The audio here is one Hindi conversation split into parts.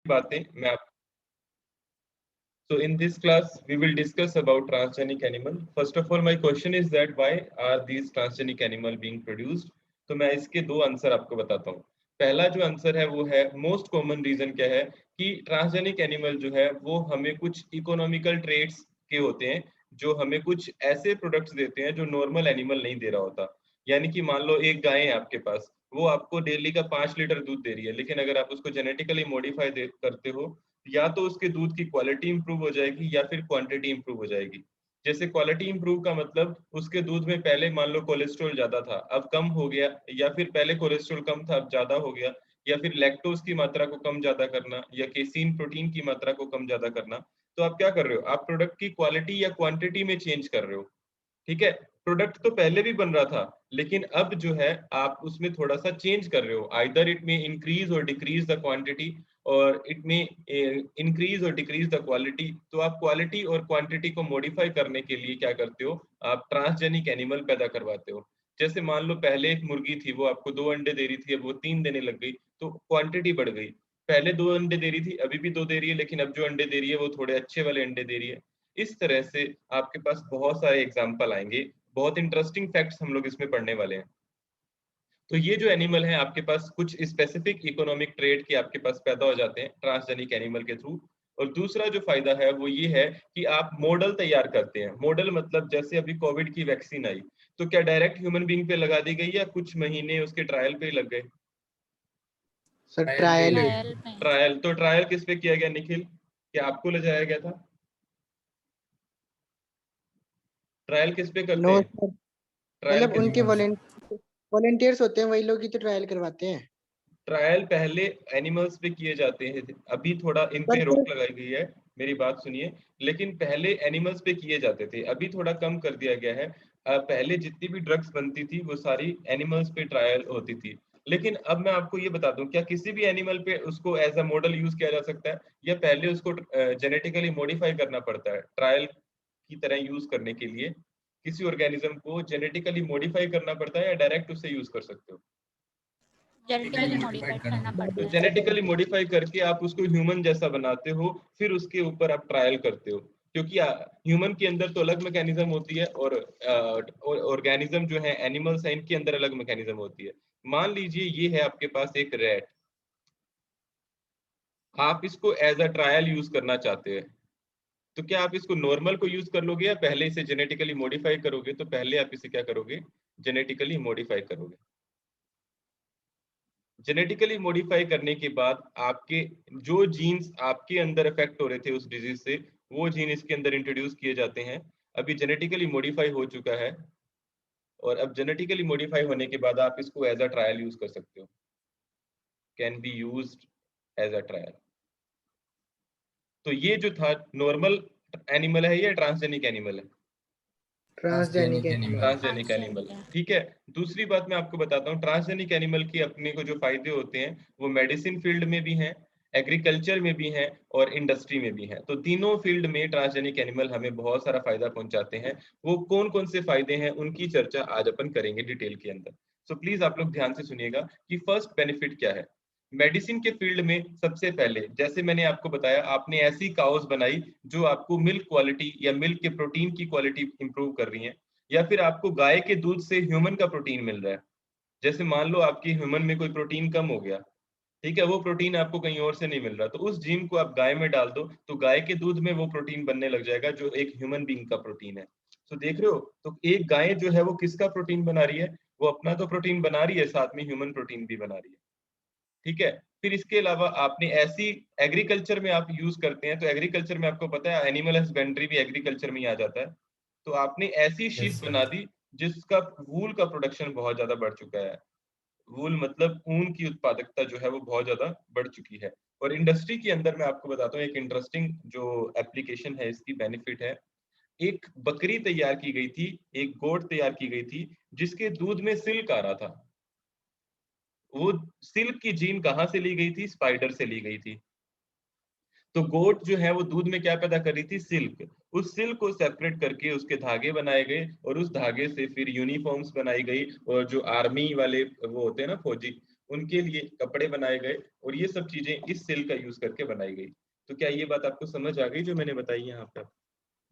बातें मैं आप So in this class, we will discuss about transgenic animal. First of all, my question is that why are these transgenic animal being produced? तो मैं इसके दो आंसर आपको बताता हूँ. पहला जो आंसर है वो है मोस्ट कॉमन रीजन क्या है कि ट्रांसजेनिक एनिमल जो है वो हमें कुछ इकोनॉमिकल ट्रेड्स के होते हैं जो हमें कुछ ऐसे प्रोडक्ट्स देते हैं जो नॉर्मल एनिमल नहीं दे रहा होता. यानी कि मान लो एक गाय है आपके पास, वो आपको डेली का 5 लीटर दूध दे रही है, लेकिन अगर आप उसको जेनेटिकली मॉडिफाई करते हो या तो उसके दूध की क्वालिटी इंप्रूव हो जाएगी या फिर क्वांटिटी इंप्रूव हो जाएगी. जैसे क्वालिटी इंप्रूव का मतलब उसके दूध में पहले मान लो कोलेस्ट्रॉल ज्यादा था, अब कम हो गया, या फिर पहले कोलेस्ट्रॉल कम था अब ज्यादा हो गया, या फिर लैक्टोज की मात्रा को कम ज्यादा करना या केसीन प्रोटीन की मात्रा को कम ज्यादा करना. तो आप क्या कर रहे हो, आप प्रोडक्ट की क्वालिटी या क्वांटिटी में चेंज कर रहे हो. ठीक है, प्रोडक्ट तो पहले भी बन रहा था, लेकिन अब जो है आप उसमें थोड़ा सा चेंज कर रहे हो. आइदर इट में इंक्रीज और डिक्रीज द क्वांटिटी और इट में इंक्रीज और डिक्रीज द क्वालिटी. तो आप क्वालिटी और क्वांटिटी को मॉडिफाई करने के लिए क्या करते हो, आप ट्रांसजेनिक एनिमल पैदा करवाते हो. जैसे मान लो पहले एक मुर्गी थी, वो आपको 2 अंडे दे रही थी, अब वो 3 देने लग गई, तो क्वांटिटी बढ़ गई. पहले 2 अंडे दे रही थी, अभी भी 2 दे रही है, लेकिन अब जो अंडे दे रही है वो थोड़े अच्छे वाले अंडे दे रही है. इस तरह से आपके पास बहुत सारे एग्जाम्पल आएंगे, बहुत इंटरेस्टिंग फैक्ट्स हम लोग इसमें पढ़ने वाले हैं. तो ये जो एनिमल है आपके पास कुछ स्पेसिफिक इकोनॉमिक ट्रेड के आपके पास पैदा हो जाते हैं ट्रांसजेनिक एनिमल के थ्रू. और दूसरा जो फायदा है वो ये है कि आप मॉडल तैयार करते हैं. मॉडल मतलब जैसे अभी कोविड की वैक्सीन आई, तो क्या डायरेक्ट ह्यूमन बीइंग पे लगा दी गई या कुछ महीने उसके ट्रायल पे ही लग गए? Sir trial trial. तो ट्रायल किस पे किया गया निखिल, क्या आपको ले जाया गया था? ट्रायल किस पे करते नो हैं? सर, ट्रायल मतलब किस उनके वॉलेंटियर्स होते हैं, वही लोग ही तो ट्रायल करवाते हैं. ट्रायल पहले एनिमल्स पे किए जाते हैं, अभी थोड़ा इन पर पे सर रोक लगाई गई है. मेरी बात सुनिए. लेकिन पहले एनिमल्स पे किए जाते थे, अभी थोड़ा कम कर दिया गया है. पहले जितनी भी ड्रग्स बनती थी वो सारी एनिमल्स पे ट्रायल होती थी. लेकिन अब मैं आपको ये बता दूं, क्या किसी भी एनिमल पे उसको एज अ मॉडल यूज किया जा सकता है, या पहले उसको जेनेटिकली मॉडिफाई करना पड़ता है ट्रायल की तरह यूज करने के लिए? किसी ऑर्गेनिज्म को जेनेटिकली मॉडिफाई करना पड़ता है या डायरेक्ट उससे यूज कर सकते हो? जेनेटिकली मॉडिफाइड करना तो पड़ता है. जेनेटिकली मॉडिफाई करके आप उसको ह्यूमन जैसा बनाते हो, फिर उसके ऊपर आप ट्रायल करते हो. क्योंकि ह्यूमन के अंदर तो अलग मैकेनिज्म होती है और ऑर्गेनिज्म जो है एनिमल्स है इनके अंदर अलग मैकेनिज्म होती है. मान लीजिए ये है आपके पास एक रैट, आप इसको एज अ ट्रायल यूज करना चाहते हैं, तो क्या आप इसको नॉर्मल को यूज कर लोगे या पहले इसे जेनेटिकली मॉडिफाई करोगे? तो पहले आप इसे क्या करोगे, जेनेटिकली मॉडिफाई करोगे. जेनेटिकली मॉडिफाई करने के बाद आपके जो जीन्स आपके अंदर इफेक्ट हो रहे थे उस डिजीज से, वो जीन इसके अंदर इंट्रोड्यूस किए जाते हैं. अभी जेनेटिकली मॉडिफाई हो चुका है, और अब जेनेटिकली मॉडिफाई होने के बाद आप इसको एज अ ट्रायल यूज कर सकते हो. Can be used as a trial. तो ये जो था नॉर्मल एनिमल है या ट्रांसजेनिक एनिमल है? Transgenic animal. Transgenic animal. ठीक है. दूसरी बात मैं आपको बताता हूँ, ट्रांसजेनिक एनिमल के अपने को जो फायदे होते हैं वो मेडिसिन फील्ड में भी हैं, एग्रीकल्चर में भी हैं और इंडस्ट्री में भी हैं. तो तीनों फील्ड में ट्रांसजेनिक एनिमल हमें बहुत सारा फायदा पहुंचाते हैं. वो कौन कौन से फायदे हैं उनकी चर्चा आज अपन करेंगे डिटेल के अंदर. सो प्लीज आप लोग ध्यान से सुनिएगा कि फर्स्ट बेनिफिट क्या है. मेडिसिन के फील्ड में सबसे पहले, जैसे मैंने आपको बताया, आपने ऐसी काउस बनाई जो आपको मिल्क क्वालिटी या मिल्क के प्रोटीन की क्वालिटी इंप्रूव कर रही है, या फिर आपको गाय के दूध से ह्यूमन का प्रोटीन मिल रहा है. जैसे मान लो आपकी ह्यूमन में कोई प्रोटीन कम हो गया, ठीक है, वो प्रोटीन आपको कहीं और से नहीं मिल रहा, तो उस जीन को आप गाय में डाल दो, तो गाय के दूध में वो प्रोटीन बनने लग जाएगा जो एक ह्यूमन बीइंग का प्रोटीन है. तो देख रहे हो, तो एक गाय जो है वो किसका प्रोटीन बना रही है? वो अपना तो प्रोटीन बना रही है, साथ में ह्यूमन प्रोटीन भी बना रही है. ठीक है. फिर इसके अलावा आपने ऐसी, एग्रीकल्चर में आप यूज करते हैं, तो एग्रीकल्चर में आपको पता है एनिमल हस्बेंड्री भी एग्रीकल्चर में ही आ जाता है. तो आपने ऐसी शीप बना दी जिसका वूल का प्रोडक्शन बहुत ज्यादा बढ़ चुका है. वूल मतलब ऊन की उत्पादकता जो है वो बहुत ज्यादा बढ़ चुकी है. और इंडस्ट्री के अंदर मैं आपको बताता हूँ एक इंटरेस्टिंग जो एप्लीकेशन है इसकी, बेनिफिट है. एक बकरी तैयार की गई थी, एक गोट तैयार की गई थी जिसके दूध में सिल्क आ रहा था. वो सिल्क की जीन कहाँ से ली गई थी? स्पाइडर से ली गई थी. तो गोट जो है वो दूध में क्या पैदा कर रही थी? सिल्क. उस सिल्क को सेपरेट करके उसके धागे बनाए गए और उस धागे से फिर यूनिफॉर्म्स बनाई गई, और जो आर्मी वाले वो होते हैं ना, फौजी, उनके लिए कपड़े बनाए गए और ये सब चीजें इस सेल का यूज करके बनाई गई। तो क्या ये बात आपको समझ आ गई जो मैंने बताई यहाँ पर?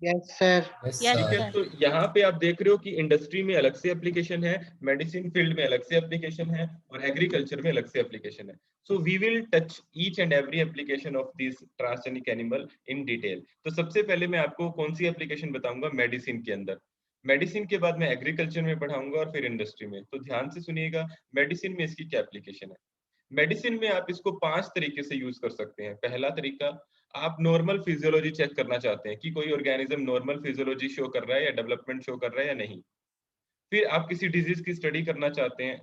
Yes sir. Yes, ठीक है, sir. तो यहाँ पे आप देख रहे हो कि इंडस्ट्री में अलग से एप्लीकेशन है, मेडिसिन फील्ड में अलग से एप्लीकेशन है और एग्रीकल्चर में अलग से एप्लीकेशन है। So we will touch each and every application of this transgenic animal in detail. तो सबसे पहले मैं आपको कौन सी एप्लीकेशन बताऊंगा मेडिसिन के अंदर, मेडिसिन के बाद मैं एग्रीकल्चर में पढ़ाऊंगा और फिर इंडस्ट्री में। तो ध्यान से सुनिएगा मेडिसिन में इसकी क्या एप्लीकेशन है। मेडिसिन में आप इसको 5 तरीके से यूज कर सकते हैं। पहला तरीका, आप नॉर्मल फिजियोलॉजी चेक करना चाहते हैं कि कोई ऑर्गेनिज्म नॉर्मल फिजियोलॉजी शो कर रहा है या डेवलपमेंट शो कर रहा है या नहीं। फिर आप किसी डिजीज की स्टडी करना चाहते हैं।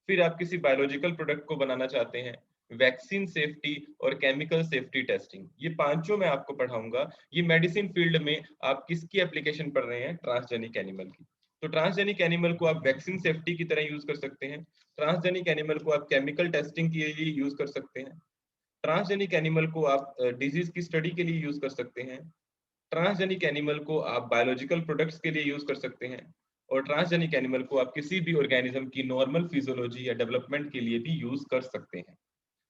फिर आप किसी बायोलॉजिकल प्रोडक्ट को बनाना चाहते हैं। वैक्सीन सेफ्टी और केमिकल सेफ्टी टेस्टिंग, ये पांचों मैं आपको पढ़ाऊंगा। ये मेडिसिन फील्ड में आप किसकी एप्लीकेशन पढ़ रहे हैं? ट्रांसजेनिक एनिमल की। तो ट्रांसजेनिक एनिमल को आप वैक्सीन सेफ्टी की तरह यूज कर सकते हैं, ट्रांसजेनिक एनिमल को आप केमिकल टेस्टिंग के लिए यूज कर सकते हैं, ट्रांसजेनिक एनिमल को आप डिजीज की स्टडी के लिए यूज कर सकते हैं, ट्रांसजेनिक एनिमल को आप बायोलॉजिकल प्रोडक्ट्स के लिए यूज कर सकते हैं और ट्रांसजेनिक एनिमल को आप किसी भी ऑर्गेनिज्म की नॉर्मल फिजियोलॉजी या डेवलपमेंट के लिए भी यूज कर सकते हैं।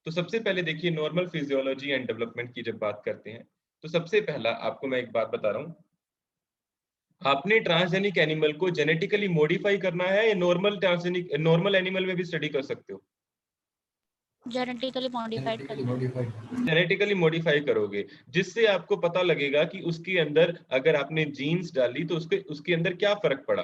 तो सबसे पहले देखिए नॉर्मल फिजियोलॉजी एंड डेवलपमेंट की जब बात करते हैं तो सबसे पहला आपको मैं एक बात बता रहा हूँ, आपने ट्रांसजेनिक एनिमल को जेनेटिकली मॉडिफाई करना है या नॉर्मल एनिमल में भी स्टडी कर सकते हो? Genetically modified करना। जेनेटिकली मॉडिफाई करोगे जिससे आपको पता लगेगा कि उसके अंदर अगर आपने जीन्स डाली तो उसके अंदर क्या फर्क पड़ा।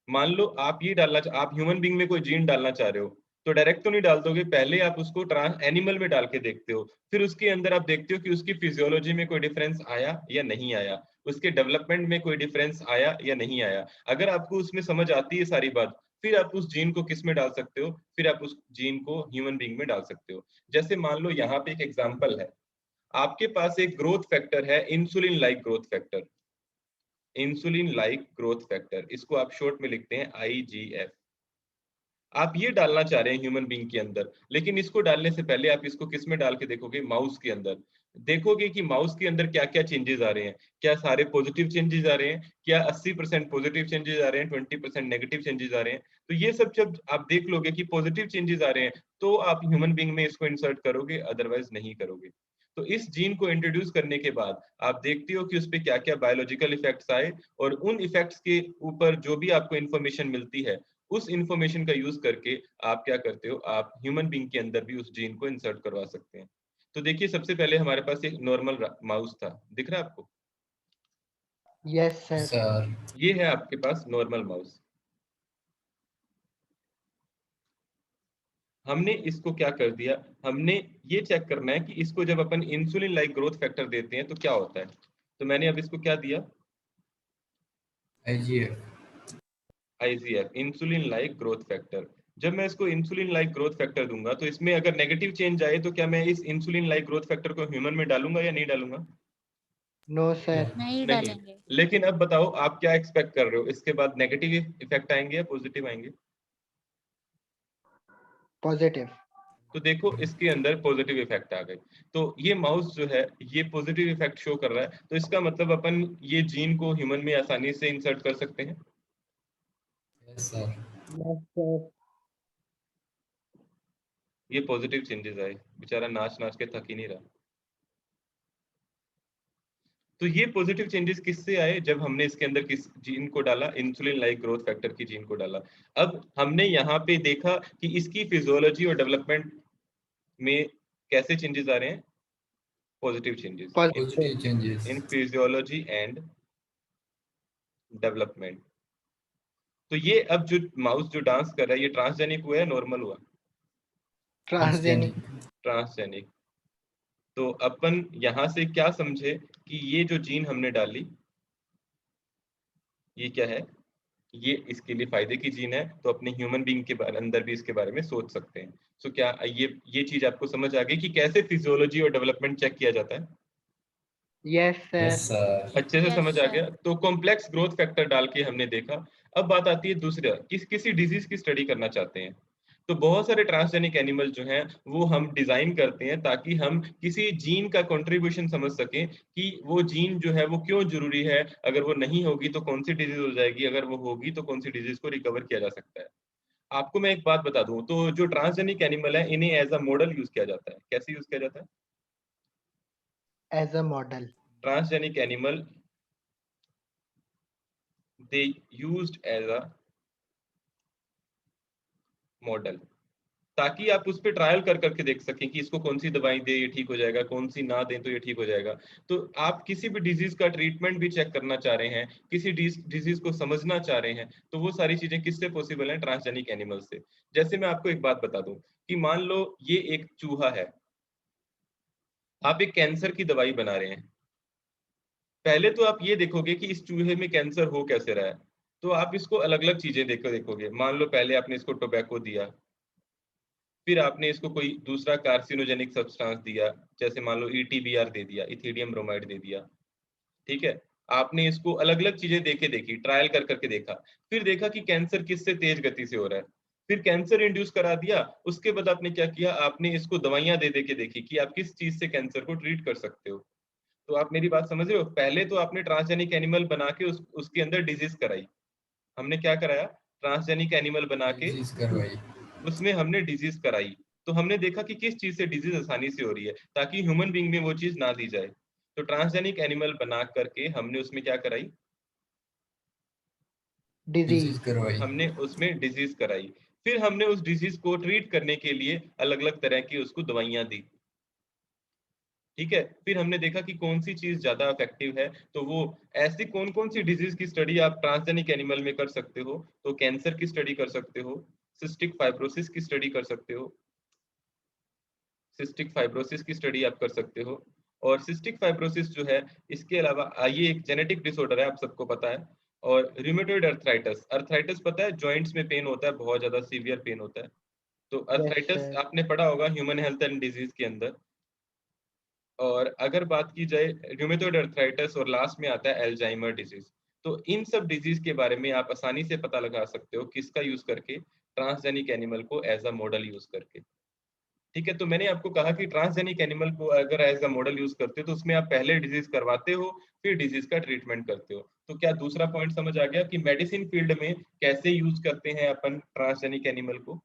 मान लो आप ये आप ह्यूमन बीइंग में कोई जीन डालना चाह रहे हो तो डायरेक्ट तो नहीं डाल दोगे, पहले आप उसको ट्रांस एनिमल में डाल के देखते हो, फिर उसके अंदर आप देखते हो कि उसकी फिजियोलॉजी में कोई डिफरेंस आया या नहीं आया, उसके डेवलपमेंट में कोई डिफरेंस आया या नहीं आया। अगर आपको उसमें समझ आती है सारी बात, फिर आप उस जीन को किस में डाल सकते हो? फिर आप उस जीन को ह्यूमन बीइंग में डाल सकते हो। जैसे मान लो यहाँ पे एक एग्जांपल है, आपके पास एक ग्रोथ फैक्टर है, insulin like growth factor, insulin like growth factor, इसको आप शॉर्ट में लिखते हैं IGF। आप ये डालना चाह रहे हैं ह्यूमन बीइंग के अंदर, लेकिन इसको डालने से पहले आप इसको किस में डाल के देखोगे? माउस के अंदर। देखोगे कि माउस के अंदर क्या क्या चेंजेस आ रहे हैं, क्या सारे पॉजिटिव चेंजेस आ रहे हैं, क्या 80% पॉजिटिव चेंजेस आ रहे हैं, 20% नेगेटिव चेंजेस आ रहे हैं। तो ये सब जब आप देख लोगे कि पॉजिटिव चेंजेस आ रहे हैं तो आप ह्यूमन बीइंग में इसको इंसर्ट करोगे, अदरवाइज नहीं करोगे। तो इस जीन को इंट्रोड्यूस करने के बाद आप देखते हो कि उस पर क्या क्या बायोलॉजिकल इफेक्ट्स आए और उन इफेक्ट्स के ऊपर जो भी आपको इन्फॉर्मेशन मिलती है उस इंफॉर्मेशन का यूज करके आप क्या करते हो? आप ह्यूमन बीइंग के अंदर भी उस जीन को इंसर्ट करवा सकते हैं। तो देखिए सबसे पहले हमारे पास एक नॉर्मल माउस था, दिख रहा है आपको? Yes sir. ये है आपके पास नॉर्मल माउस। हमने इसको क्या कर दिया, हमने ये चेक करना है कि इसको जब अपन इंसुलिन लाइक ग्रोथ फैक्टर देते हैं तो क्या होता है। तो मैंने अब इसको क्या दिया? IGF, insulin like growth factor. जब मैं इसको इंसुलिन लाइक ग्रोथ फैक्टर दूंगा तो इसमें अगर नेगेटिव चेंज आए तो क्या मैं इस इंसुलिन लाइक ग्रोथ फैक्टर को ह्यूमन में डालूंगा या नहीं डालूंगा? No sir. नहीं नहीं। डालेंगे। लेकिन अब बताओ आप क्या एक्सपेक्ट कर रहे हो, इसके बाद नेगेटिव इफेक्ट आएंगे या पॉजिटिव आएंगे? पॉजिटिव। तो देखो इसके अंदर पॉजिटिव इफेक्ट आ गए। तो ये माउस जो है ये पॉजिटिव इफेक्ट शो कर रहा है, तो इसका मतलब अपन ये जीन को ह्यूमन में आसानी से इंसर्ट कर सकते हैं। Yes sir. ये पॉजिटिव चेंजेस आए, बेचारा नाच नाच के थक ही नहीं रहा। तो ये पॉजिटिव चेंजेस किससे आए? जब हमने इसके अंदर किस जीन को डाला? इंसुलिन लाइक ग्रोथ फैक्टर की जीन को डाला। अब हमने यहाँ पे देखा कि इसकी फिजियोलॉजी और डेवलपमेंट में कैसे चेंजेस आ रहे हैं? Positive changes in physiology and development. तो ये अब जो माउस जो डांस कर रहा है ये ट्रांसजेनिक हुआ है, नॉर्मल हुआ? ट्रांसजेनिक। ट्रांसजेनिक। तो अपन यहां से क्या समझे कि ये जो जीन हमने डाली ये क्या है? ये इसके लिए फायदे की जीन है, तो अपने ह्यूमन बीइंग के बारे अंदर भी इसके बारे में सोच सकते हैं। सो क्या ये चीज आपको समझ आ गई कि कैसे फिजियोलॉजी और डेवलपमेंट चेक किया जाता है? Yes sir. अच्छे से Yes, समझ आ sir. गया। तो कॉम्प्लेक्स ग्रोथ फैक्टर डाल के हमने देखा। अब बात आती है दूसरा, किसी डिजीज की स्टडी करना चाहते हैं तो बहुत सारे ट्रांसजेनिक एनिमल जो हैं वो हम डिजाइन करते हैं ताकि हम किसी जीन का कंट्रीब्यूशन समझ सकें कि वो जीन जो है वो क्यों जरूरी है, अगर वो नहीं होगी तो कौन सी डिजीज हो जाएगी, अगर वो होगी तो कौन सी डिजीज को रिकवर किया जा सकता है। आपको मैं एक बात बता दूं, तो जो ट्रांसजेनिक एनिमल है इन्हें एज अ मॉडल यूज किया जाता है। कैसे यूज किया जाता है? As a model. Transgenic animal they used as a model, ताकि आप उस पर ट्रायल कर करके देख सकें कि इसको कौन सी दवाई दे ये ठीक हो जाएगा, कौन सी ना दें तो ये ठीक हो जाएगा। तो आप किसी भी डिजीज का ट्रीटमेंट भी चेक करना चाह रहे हैं, किसी डिजीज को समझना चाह रहे हैं, तो वो सारी चीजें किससे पॉसिबल है? ट्रांसजेनिक एनिमल से। जैसे मैं आपको एक बात बता दूं कि मान लो ये एक चूहा है, आप एक कैंसर की दवाई बना रहे हैं। पहले तो आप ये देखोगे कि इस चूहे में कैंसर हो कैसे रहा है, तो आप इसको अलग अलग चीजें देखोगे। मान लो पहले आपने इसको टोबैको दिया, फिर आपने इसको कोई दूसरा कार्सिनोजेनिक सब्सटेंस दिया, जैसे मान लो ईटीबीआर दे दिया, इथीडियम ब्रोमाइड दे दिया। ठीक है, आपने इसको अलग अलग चीजें देखी, ट्रायल कर करके देखा, फिर देखा कि कैंसर किससे तेज गति से हो रहा है, फिर कैंसर इंड्यूस करा दिया। उसके बाद आपने क्या किया? आपने इसको दवाइयां दे दे के देखी कि आप किस चीज से कैंसर को ट्रीट कर सकते हो। तो आप मेरी बात समझ रहे हो? पहले तो आपने ट्रांसजेनिक एनिमल बना के उसके अंदर डिजीज कराई। हमने क्या कराया? ट्रांसजेनिक एनिमल बना के डिजीज करवाई। उसमें हमने डिजीज कराई। तो हमने देखा कि किस चीज से डिजीज आसानी से हो रही है, ताकि ह्यूमन बीइंग में वो चीज ना दी जाए। तो ट्रांसजेनिक एनिमल बना करके हमने उसमें क्या कराई? डिजीज। डिजीज करवाई। हमने उसमें डिजीज कराई। फिर हमने उस डिजीज को ट्रीट करने के लिए अलग अलग तरह की उसको दवाइयां दी। ठीक है, फिर हमने देखा कि कौन सी चीज ज्यादा इफेक्टिव है। तो वो ऐसी कौन कौन सी डिजीज की स्टडी आप ट्रांसजेनिक एनिमल में कर सकते हो? तो कैंसर की स्टडी कर सकते हो, सिस्टिक फाइब्रोसिस की स्टडी कर सकते हो, सिस्टिक फाइब्रोसिस की स्टडी आप कर सकते हो। और सिस्टिक फाइब्रोसिस जो है, इसके अलावा ये एक जेनेटिक डिसऑर्डर है, आप सबको पता है। और रूमेटॉइड अर्थराइटिस, अर्थराइटिस पता है, जॉइंट्स में पेन होता है, बहुत ज्यादा सीवियर पेन होता है। तो यस अर्थराइटिस सर। आपने पढ़ा होगा ह्यूमन हेल्थ एंड डिजीज के अंदर। और अगर बात की जाए रूमेटॉइड अर्थराइटिस, और लास्ट में आता है अल्जाइमर डिजीज। तो इन सब डिजीज के बारे में आप आसानी से पता लगा सकते हो, किसका यूज करके? ट्रांसजेनिक एनिमल को एज अ मॉडल यूज करके। ठीक है, तो मैंने आपको कहा कि ट्रांसजेनिक एनिमल को अगर एज अ मॉडल यूज करते हो, तो उसमें आप पहले डिजीज करवाते हो, फिर डिजीज का ट्रीटमेंट करते हो। तो क्या दूसरा पॉइंट समझ आ गया कि मेडिसिन फील्ड में कैसे यूज करते हैं अपन ट्रांसजेनिक एनिमल को?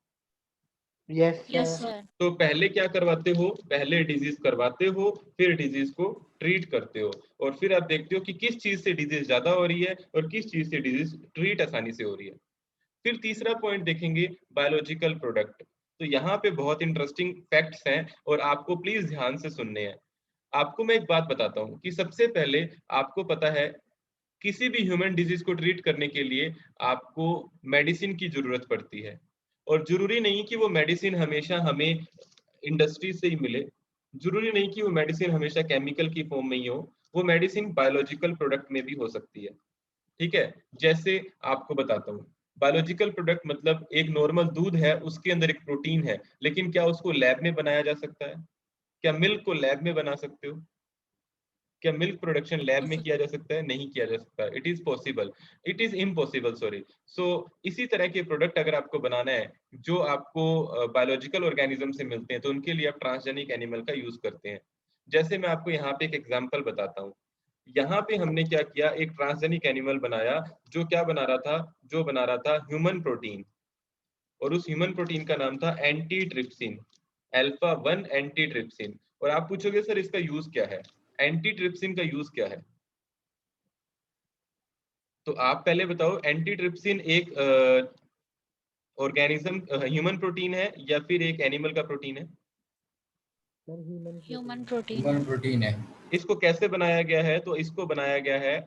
Yes yes sir. सर। तो पहले क्या करवाते हो? पहले डिजीज करवाते हो, फिर डिजीज को ट्रीट करते हो, और फिर आप देखते हो कि किस चीज से डिजीज ज्यादा हो रही है और किस चीज से डिजीज ट्रीट आसानी से हो रही है। फिर तीसरा पॉइंट देखेंगे, बायोलॉजिकल प्रोडक्ट। तो यहाँ पे बहुत इंटरेस्टिंग फैक्ट्स हैं और आपको प्लीज ध्यान से सुनने हैं। आपको मैं एक बात बताता हूँ कि सबसे पहले आपको पता है, किसी भी ह्यूमन डिजीज को ट्रीट करने के लिए आपको मेडिसिन की जरूरत पड़ती है। और जरूरी नहीं कि वो मेडिसिन हमेशा हमें इंडस्ट्री से ही मिले, जरूरी नहीं कि वो मेडिसिन हमेशा केमिकल की फॉर्म में ही हो, वो मेडिसिन बायोलॉजिकल प्रोडक्ट में भी हो सकती है। ठीक है, जैसे आपको बताता हूँ, बायोलॉजिकल प्रोडक्ट मतलब एक नॉर्मल दूध है, उसके अंदर एक प्रोटीन है, लेकिन क्या उसको लैब में बनाया जा सकता है? क्या मिल्क को लैब में बना सकते हो? क्या मिल्क प्रोडक्शन लैब में किया जा सकता है? नहीं किया जा सकता। It is possible, it is impossible, sorry. So इसी तरह के प्रोडक्ट अगर आपको बनाना है जो आपको बायोलॉजिकल ऑर्गेनिज्म से मिलते हैं, तो उनके लिए आप ट्रांसजेनिक एनिमल का यूज करते हैं। जैसे मैं आपको यहाँ पे एक एग्जांपल बताता हूँ। यहाँ पे हमने क्या किया, एक ट्रांसजेनिक एनिमल बनाया, जो क्या बना रहा था? जो बना रहा था ह्यूमन प्रोटीन। और उस ह्यूमन प्रोटीन का नाम था anti trypsin, alpha 1 anti trypsin. और आप पूछोगे सर इसका यूज क्या है? एंटी ट्रिप्सिन का यूज क्या है? तो आप पहले बताओ, एंटी ट्रिप्सिन एक ऑर्गेनिज्म ह्यूमन प्रोटीन है या फिर एक एनिमल का प्रोटीन है? Sir human protein. Human protein है। इसको कैसे बनाया गया है? तो इसको बनाया गया है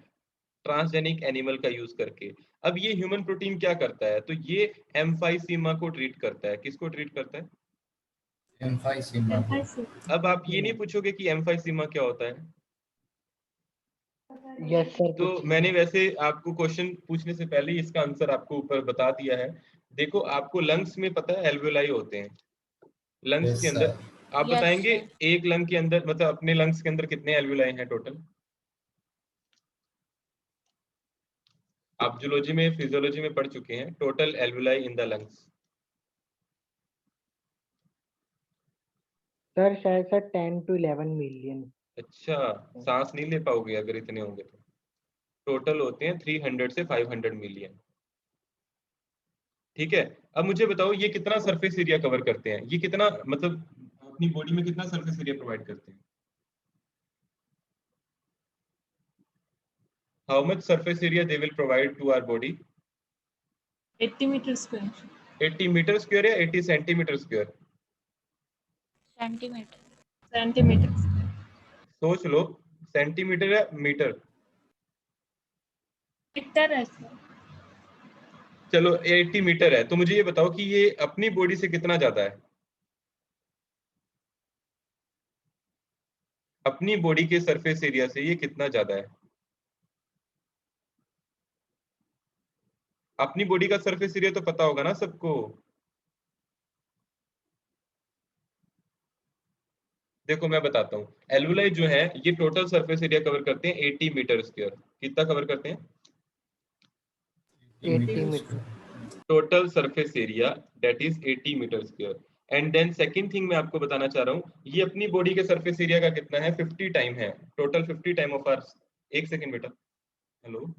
ट्रांसजेनिक एनिमल का यूज करके। अब ये ह्यूमन प्रोटीन क्या करता है? तो ये एम्फाइसीमा को ट्रीट करता है। किसको ट्रीट करता है? एम्फाइसीमा को। अब आप ये नहीं पूछोगे कि एम्फाइसीमा क्या होता है। Yes sir. तो मैंने वैसे आपको क्वेश्चन पूछने से पहले ही इसका आंसर आपको ऊपर बता दिया है। देखो, आपको लंग्स में पता है एल्वेलाई होते हैं, लंग्स यस के अंदर। सर। आप यस बताएंगे सर। एक लंग के अंदर, मतलब अपने लंग्स के अंदर कितने एल्वेलाई हैं टोटल? आप जूलॉजी में, फिजियोलॉजी में पढ़ चुके हैं, total alveoli in the lungs. Sir शायद सर 10 to 11 मिलियन। अच्छा, सांस नहीं ले पाओगे अगर इतने होंगे तो। टोटल होते हैं 300 से 500 मिलियन। ठीक है, अब मुझे बताओ ये कितना सरफेस एरिया कवर करते हैं, ये कितना मतलब अपनी बॉडी में कितना सरफेस एरिया प्रोवाइड करते हैं? How much surface area they will provide to our body? 80 metre square. 80 metre square या 80 सेंटीमीटर स्क्वायर? सेंटीमीटर। सेंटीमीटर। सोच लो, सेंटीमीटर या मीटर? मीटर है सर। चलो 80 मीटर है, तो मुझे ये बताओ कि ये अपनी बॉडी से कितना ज्यादा है? अपनी बॉडी के सरफेस एरिया से ये कितना ज्यादा है? अपनी बॉडी का सरफेस एरिया तो पता होगा ना सबको। देखो मैं बताता हूँ, एल्वुलाई जो है ये टोटल सरफेस एरिया कवर करते हैं 80 मीटर स्क्वायर। कितना कवर करते हैं? 80 metre. Total surface area that is 80 metre square. And then second thing मैं आपको बताना चाह रहा हूँ, ये अपनी बॉडी के सरफेस एरिया का कितना है? 50 टाइम है, टोटल 50 टाइम ऑफ आवर। एक सेकंड बेटा, हेलो।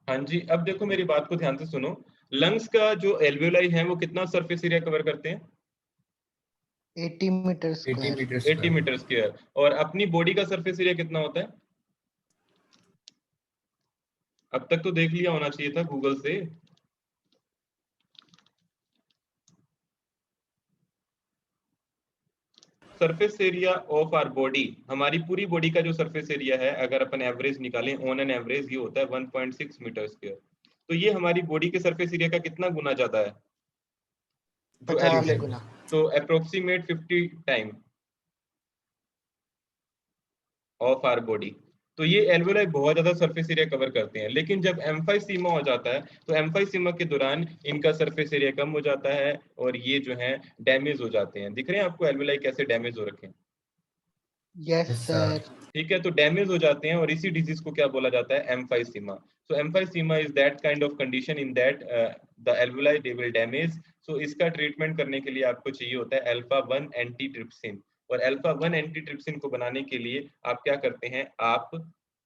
हाँ जी, अब देखो मेरी बात को ध्यान से सुनो। लंग्स का जो एल्वेओलाई है वो कितना सरफेस एरिया कवर करते हैं? 80 metre 80 square. Metre 80 square. Metre square. और अपनी बॉडी का सरफेस एरिया कितना होता है? अब तक तो देख लिया होना चाहिए था गूगल से। Surface area of our body, हमारी पूरी बॉडी का जो सरफेस एरिया है अगर अपन एवरेज निकालें ऑन एन एवरेज, ये होता है 1.6 मीटर स्क्वायर। तो ये हमारी बॉडी के सरफेस एरिया का कितना गुना ज्यादा है? जो 50 एल्वेओलाई, गुना। तो approximate 50 time of our body. तो ये एल्वेओलाई बहुत ज्यादा सरफेस एरिया कवर करते हैं, लेकिन जब एम्फाइसीमा हो जाता है तो एम्फाइसीमा के दौरान इनका सरफेस एरिया कम हो जाता है और ये जो है डैमेज हो जाते हैं। दिख रहे हैं आपको एल्वेओलाई कैसे डैमेज हो रखे हैं? Yes Yes, sir. सर। ठीक है, तो डैमेज हो जाते हैं और इसी डिजीज को क्या बोला जाता है? Emphysema. So emphysema is that kind of condition in that the alveoli they will damage. So इसका ट्रीटमेंट करने के लिए आपको चाहिए होता है अल्फा 1 एंटीट्रिप्सिन। और अल्फा 1 एंटीट्रिप्सिन को बनाने के लिए आप क्या करते हैं? आप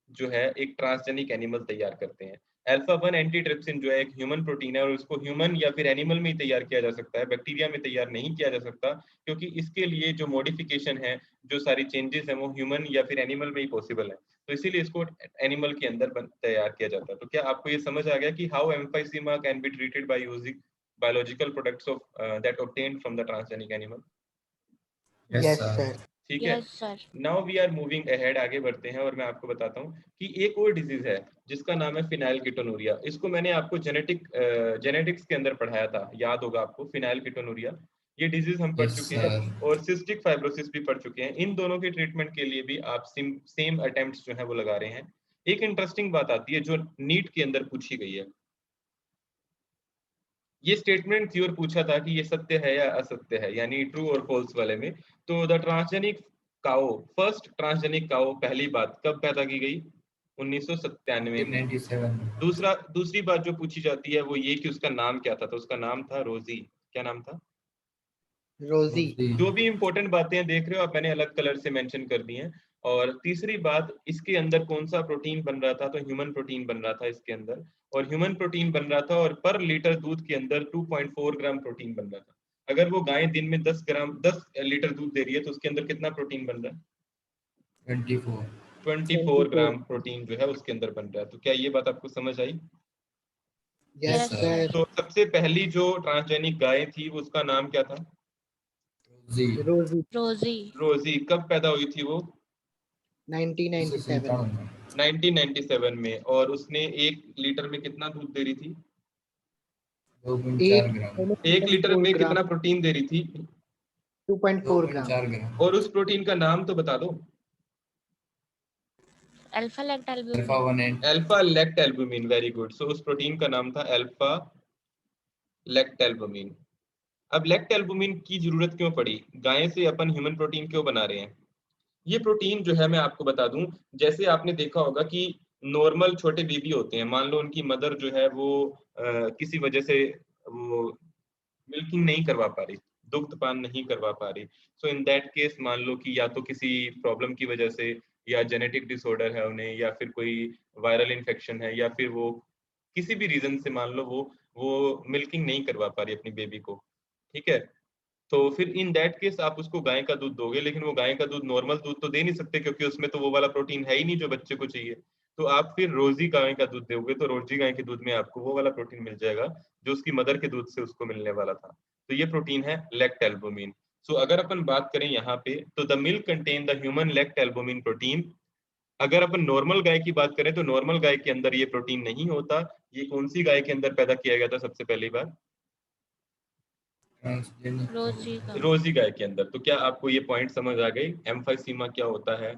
जो है एक ट्रांसजेनिक एनिमल तैयार करते हैं। अल्फा 1 एंटीट्रिप्सिन जो है एक ह्यूमन प्रोटीन है और उसको ह्यूमन या फिर एनिमल में ही तैयार किया जा सकता है, बैक्टीरिया में तैयार नहीं किया जा सकता, क्योंकि इसके लिए जो मॉडिफिकेशन है, जो सारी चेंजेस हैं, वो ह्यूमन या फिर एनिमल में ही पॉसिबल है। तो इसीलिए इसको एनिमल के अंदर तैयार किया जाता है। तो क्या आपको ये समझ आ गया कि how emphysema can be treated by using biological products of that obtained from the transgenic animal? Yes sir. ठीक है। Yes sir. Now we are moving ahead, आगे बढ़ते हैं और मैं आपको बताता हूँ कि एक और डिजीज है जिसका नाम है फिनाइलकीटोनुरिया। इसको मैंने आपको जेनेटिक्स के अंदर पढ़ाया था, याद होगा आपको, फिनाइलकीटोनुरिया। ये डिजीज हम पढ़ Yes, चुके हैं sir. और सिस्टिक फाइब्रोसिस भी पढ़ चुके हैं। इन दोनों के ट्रीटमेंट के लिए भी आप सेम अटेम्प्ट्स जो है वो लगा रहे हैं। एक इंटरेस्टिंग बात आती है जो नीट के अंदर पूछी गई है। ये स्टेटमेंट थी और पूछा था कि ये सत्य है या असत्य है, यानी ट्रू और फॉल्स वाले में। तो the transgenic cow, first transgenic cow पहली बात कब पैदा की गई? 1997 में। 1997. दूसरी बात जो पूछी जाती है वो ये कि उसका नाम क्या था? तो उसका नाम था रोजी। क्या नाम था? रोजी। जो भी इंपॉर्टेंट बातें देख रहे हो आप, मैंने अलग कलर से मेंशन कर दी हैं। और तीसरी बात, इसके अंदर कौन सा प्रोटीन बन रहा था? तो ह्यूमन प्रोटीन बन रहा था इसके अंदर, और ह्यूमन प्रोटीन बन रहा था और पर लीटर दूध के अंदर 2.4 ग्राम प्रोटीन बन रहा था। अगर वो गाय दिन में 10 लीटर दूध दे रही है तो उसके अंदर कितना प्रोटीन बन रहा है? 24. 24 ग्राम प्रोटीन जो है उसके अंदर बन रहा है। तो क्या ये बात आपको समझ आई? Yes Yes, sir. तो सबसे पहली जो ट्रांसजेनिक गाय थी उसका नाम क्या था? जी. रोजी। रोजी। रोजी। कब पैदा हुई थी वो? 1997। 1997 में। और उसने 1 लीटर में कितना दूध दे रही थी? 2.4 ग्राम. 1 लीटर में कितना प्रोटीन दे रही थी? 2.4 ग्राम। 2.4 ग्राम. और उस प्रोटीन का नाम तो बता दो। Alpha lact Alpha albumin. 1 and alpha lactalbumin. Very good. So उस प्रोटीन का नाम था अल्फा लेक्ट एल्बुमिन। अब लेक्ट एल्बुमिन की जरूरत क्यों पड़ी? गाय से अपन ह्यूमन प्रोटीन क्यों बना रहे हैं? ये प्रोटीन जो है मैं आपको बता दूं, जैसे आपने देखा होगा कि नॉर्मल छोटे बेबी होते हैं, मान लो उनकी मदर जो है वो किसी वजह से वो मिल्किंग नहीं करवा पा रही, दुग्धपान नहीं करवा पा रही। सो इन दैट केस मान लो कि या तो किसी प्रॉब्लम की वजह से, या जेनेटिक डिसऑर्डर है उन्हें, या फिर कोई वायरल इन्फेक्शन है, या फिर वो किसी भी रीजन से मान लो वो मिल्किंग नहीं करवा पा रही अपनी बेबी को। ठीक है। तो फिर इन दैट केस आप उसको गाय का दूध दोगे, लेकिन वो गाय का दूध नॉर्मल दूध तो दे नहीं सकते क्योंकि उसमें तो वो वाला प्रोटीन है ही नहीं जो बच्चे को चाहिए। तो आप फिर रोजी गाय का दूध दोगे तो रोजी गाय के दूध में आपको वो वाला प्रोटीन मिल जाएगा जो उसकी मदर के दूध से उसको मिलने वाला था। तो ये प्रोटीन है लेक्ट एल्बुमिन। सो अगर अपन बात करें यहाँ पे, तो the milk contain the human lactalbumin protein. अगर अपन नॉर्मल गाय की बात करें तो नॉर्मल गाय के अंदर ये प्रोटीन नहीं होता। ये कौन सी गाय के अंदर पैदा किया गया था सबसे पहली बार? transgenic. रोजी का। रोजी गाय के अंदर। तो क्या आपको ये पॉइंट समझ आ गई? एम्फाइसीमा क्या होता है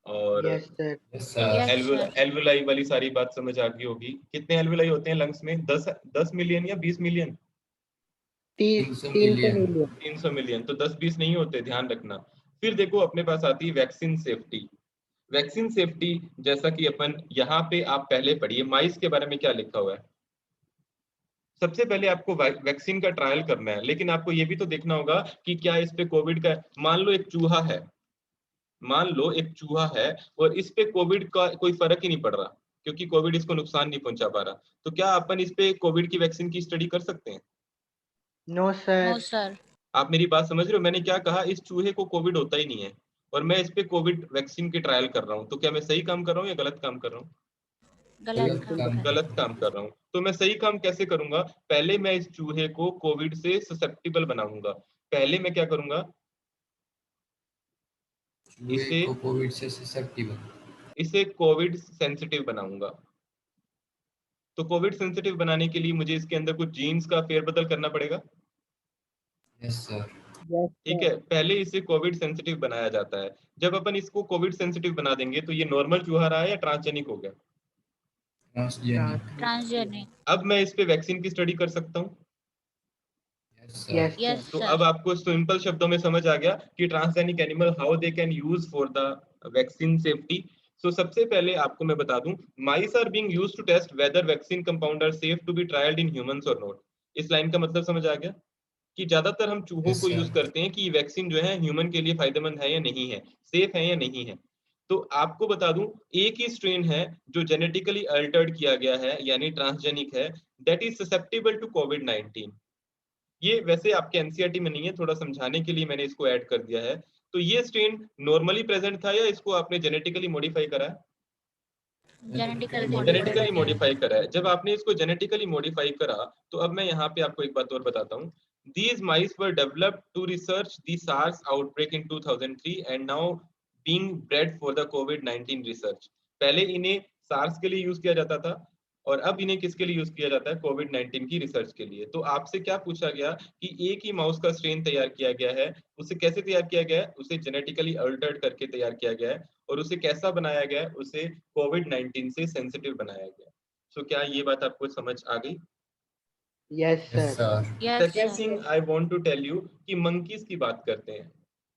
और yes sir. Yes, sir. Yes, sir. Alveoli वाली सारी बात समझ आ गई होगी। कितने एल्वुलाई होते हैं लंग्स में? 10 मिलियन या 20 मिलियन? 300 300 million. मिलियन। 300 मिलियन। तो 10-20 नहीं होते, ध्यान रखना। फिर देखो अपने पास आती है वैक्सीन सेफ्टी। वैक्सीन सेफ्टी जैसा कि अपन यहाँ पे आप पहले पढ़िए, माइस के बारे में क्या लिखा हुआ है। सबसे पहले आपको वैक्सीन का ट्रायल करना है, लेकिन आपको ये भी तो देखना होगा कि क्या इस पे कोविड का, मान लो एक चूहा है, मान लो एक चूहा है और इस पे कोविड का कोई फर्क ही नहीं पड़ रहा क्योंकि कोविड इसको नुकसान नहीं पहुंचा पा रहा, तो क्या अपन इस पे कोविड की वैक्सीन की स्टडी कर सकते हैं? No no sir. सर। आप मेरी बात समझ रहे हो? मैंने क्या कहा, इस चूहे को कोविड होता ही नहीं है और मैं इस पे कोविड वैक्सीन की ट्रायल कर रहा हूँ। तो क्या मैं सही काम कर रहा हूँ या गलत काम कर रहा हूँ? गलत गलत काम काम। कर। गलत काम कर रहा हूँ। तो मैं सही काम कैसे करूंगा? पहले मैं इस चूहे को कोविड से ससेप्टिबल बनाऊंगा। पहले मैं क्या करूंगा? चूहे इसे को कोविड से ससेप्टिबल. इसे कोविड सेंसिटिव बनाऊंगा। तो कोविड सेंसिटिव बनाने के लिए मुझे इसके अंदर कुछ जीन्स का फेरबदल करना पड़ेगा। Yes, sir. यस ठीक है, पहले इसे कोविड सेंसिटिव बनाया जाता है। जब अपन इसको कोविड सेंसिटिव बना देंगे तो ये नॉर्मल चूहा रहा या ट्रांसजेनिक हो गया? Transgenic. ट्रांसजेनिक। अब मैं इस पे वैक्सीन की स्टडी कर सकता हूँ। Yes, sir. यस यस तो सर। अब आपको सिंपल शब्दों में समझ आ गया कि transgenic animal how they can use for the vaccine safety. So सबसे पहले आपको मैं बता दूं, mice are being used to test whether vaccine compound are safe to be trialled in humans और नॉट। इस लाइन का मतलब समझ आ गया कि ज्यादातर हम चूहों Yes, को sir. यूज करते हैं कि वैक्सीन जो है ह्यूमन के लिए फायदेमंद है या नहीं है, सेफ है या नहीं है। तो आपको बता दूं, एक ही स्ट्रेन है जो जेनेटिकली अल्टर्ड किया गया है यानी ट्रांसजेनिक है, दैट इज ससेप्टेबल टू कोविड-19। ये वैसे आपके एनसीईआरटी में नहीं है, थोड़ा समझाने के लिए मैंने इसको ऐड कर दिया है। तो ये स्ट्रेन नॉर्मली प्रेजेंट था या इसको आपने जेनेटिकली मॉडिफाई करा है? जेनेटिकली मॉडिफाई करा है। जब आपने इसको जेनेटिकली मॉडिफाई करा तो अब मैं यहाँ पे आपको एक बात और बताता हूँ। These mice were developed to research the SARS outbreak in 2003 and now being bred for the COVID-19 research। पहले इन्हें सार्स के लिए यूज किया जाता था और अब इन्हें किसके लिए यूज किया जाता है? कोविड-19 की रिसर्च के लिए। तो आपसे क्या पूछा गया कि एक ही माउस का स्ट्रेन तैयार किया गया है, उसे कैसे तैयार किया गया है? उसे जेनेटिकली अल्टर्ड करके तैयार किया गया है और उसे कैसा बनाया गया है? उसे कोविड-19 से सेंसिटिव बनाया गया। सो क्या ये बात आपको समझ आ गई? Yes Yes, sir. sir. Second thing I want to tell you कि मंकीज की बात करते हैं।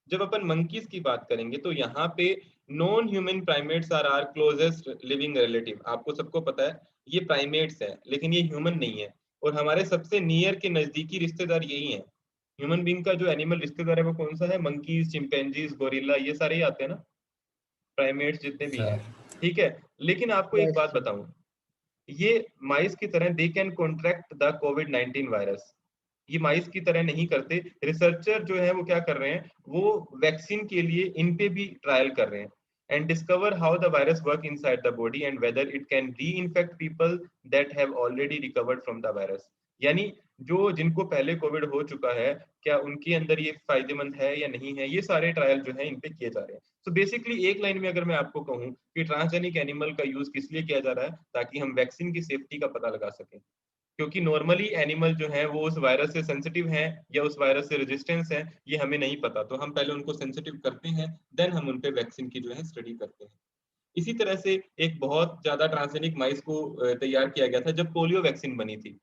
जब अपन मंकीज की बात करेंगे तो यहाँ पे non human primates are are closest living relative. आपको सबको पता है ये प्राइमेट्स हैं, लेकिन ये ह्यूमन नहीं है और हमारे सबसे नियर के नजदीकी रिश्तेदार यही हैं। ह्यूमन बीइंग का जो एनिमल रिश्तेदार है वो कौन सा है? मंकीज, चिंपैंजीज, गोरिल्ला, ये सारे ही आते हैं ना, प्राइमेट्स जितने भी हैं, Sir. ठीक है। लेकिन आपको एक Yes, बात sir. बताऊं, ये माइस की तरह they can contract the covid virus. ये माइस की तरह नहीं करते। रिसर्चर जो है वो क्या कर रहे हैं, वो वैक्सीन के लिए इन पे भी ट्रायल कर रहे हैं and discover how the virus work inside the body and whether it can reinfect people that have already recovered from the virus. यानी जो जिनको पहले कोविड हो चुका है, क्या उनके अंदर ये फायदेमंद है या नहीं है, ये सारे ट्रायल जो है इन पे किए जा रहे हैं। तो बेसिकली एक लाइन में अगर मैं आपको कहूं कि ट्रांसजेनिक एनिमल का यूज किस लिए किया जा रहा है, ताकि हम वैक्सीन की सेफ्टी का पता लगा सकें। क्योंकि नॉर्मली एनिमल जो है वो उस वायरस से सेंसिटिव है या उस वायरस से रेजिस्टेंस है, ये हमें नहीं पता। तो हम पहले उनको सेंसिटिव करते हैं, देन हम उन पे वैक्सीन की जो है स्टडी करते हैं। इसी तरह से एक बहुत ज्यादा ट्रांसजेनिक माइस को तैयार किया गया था जब पोलियो वैक्सीन बनी थी।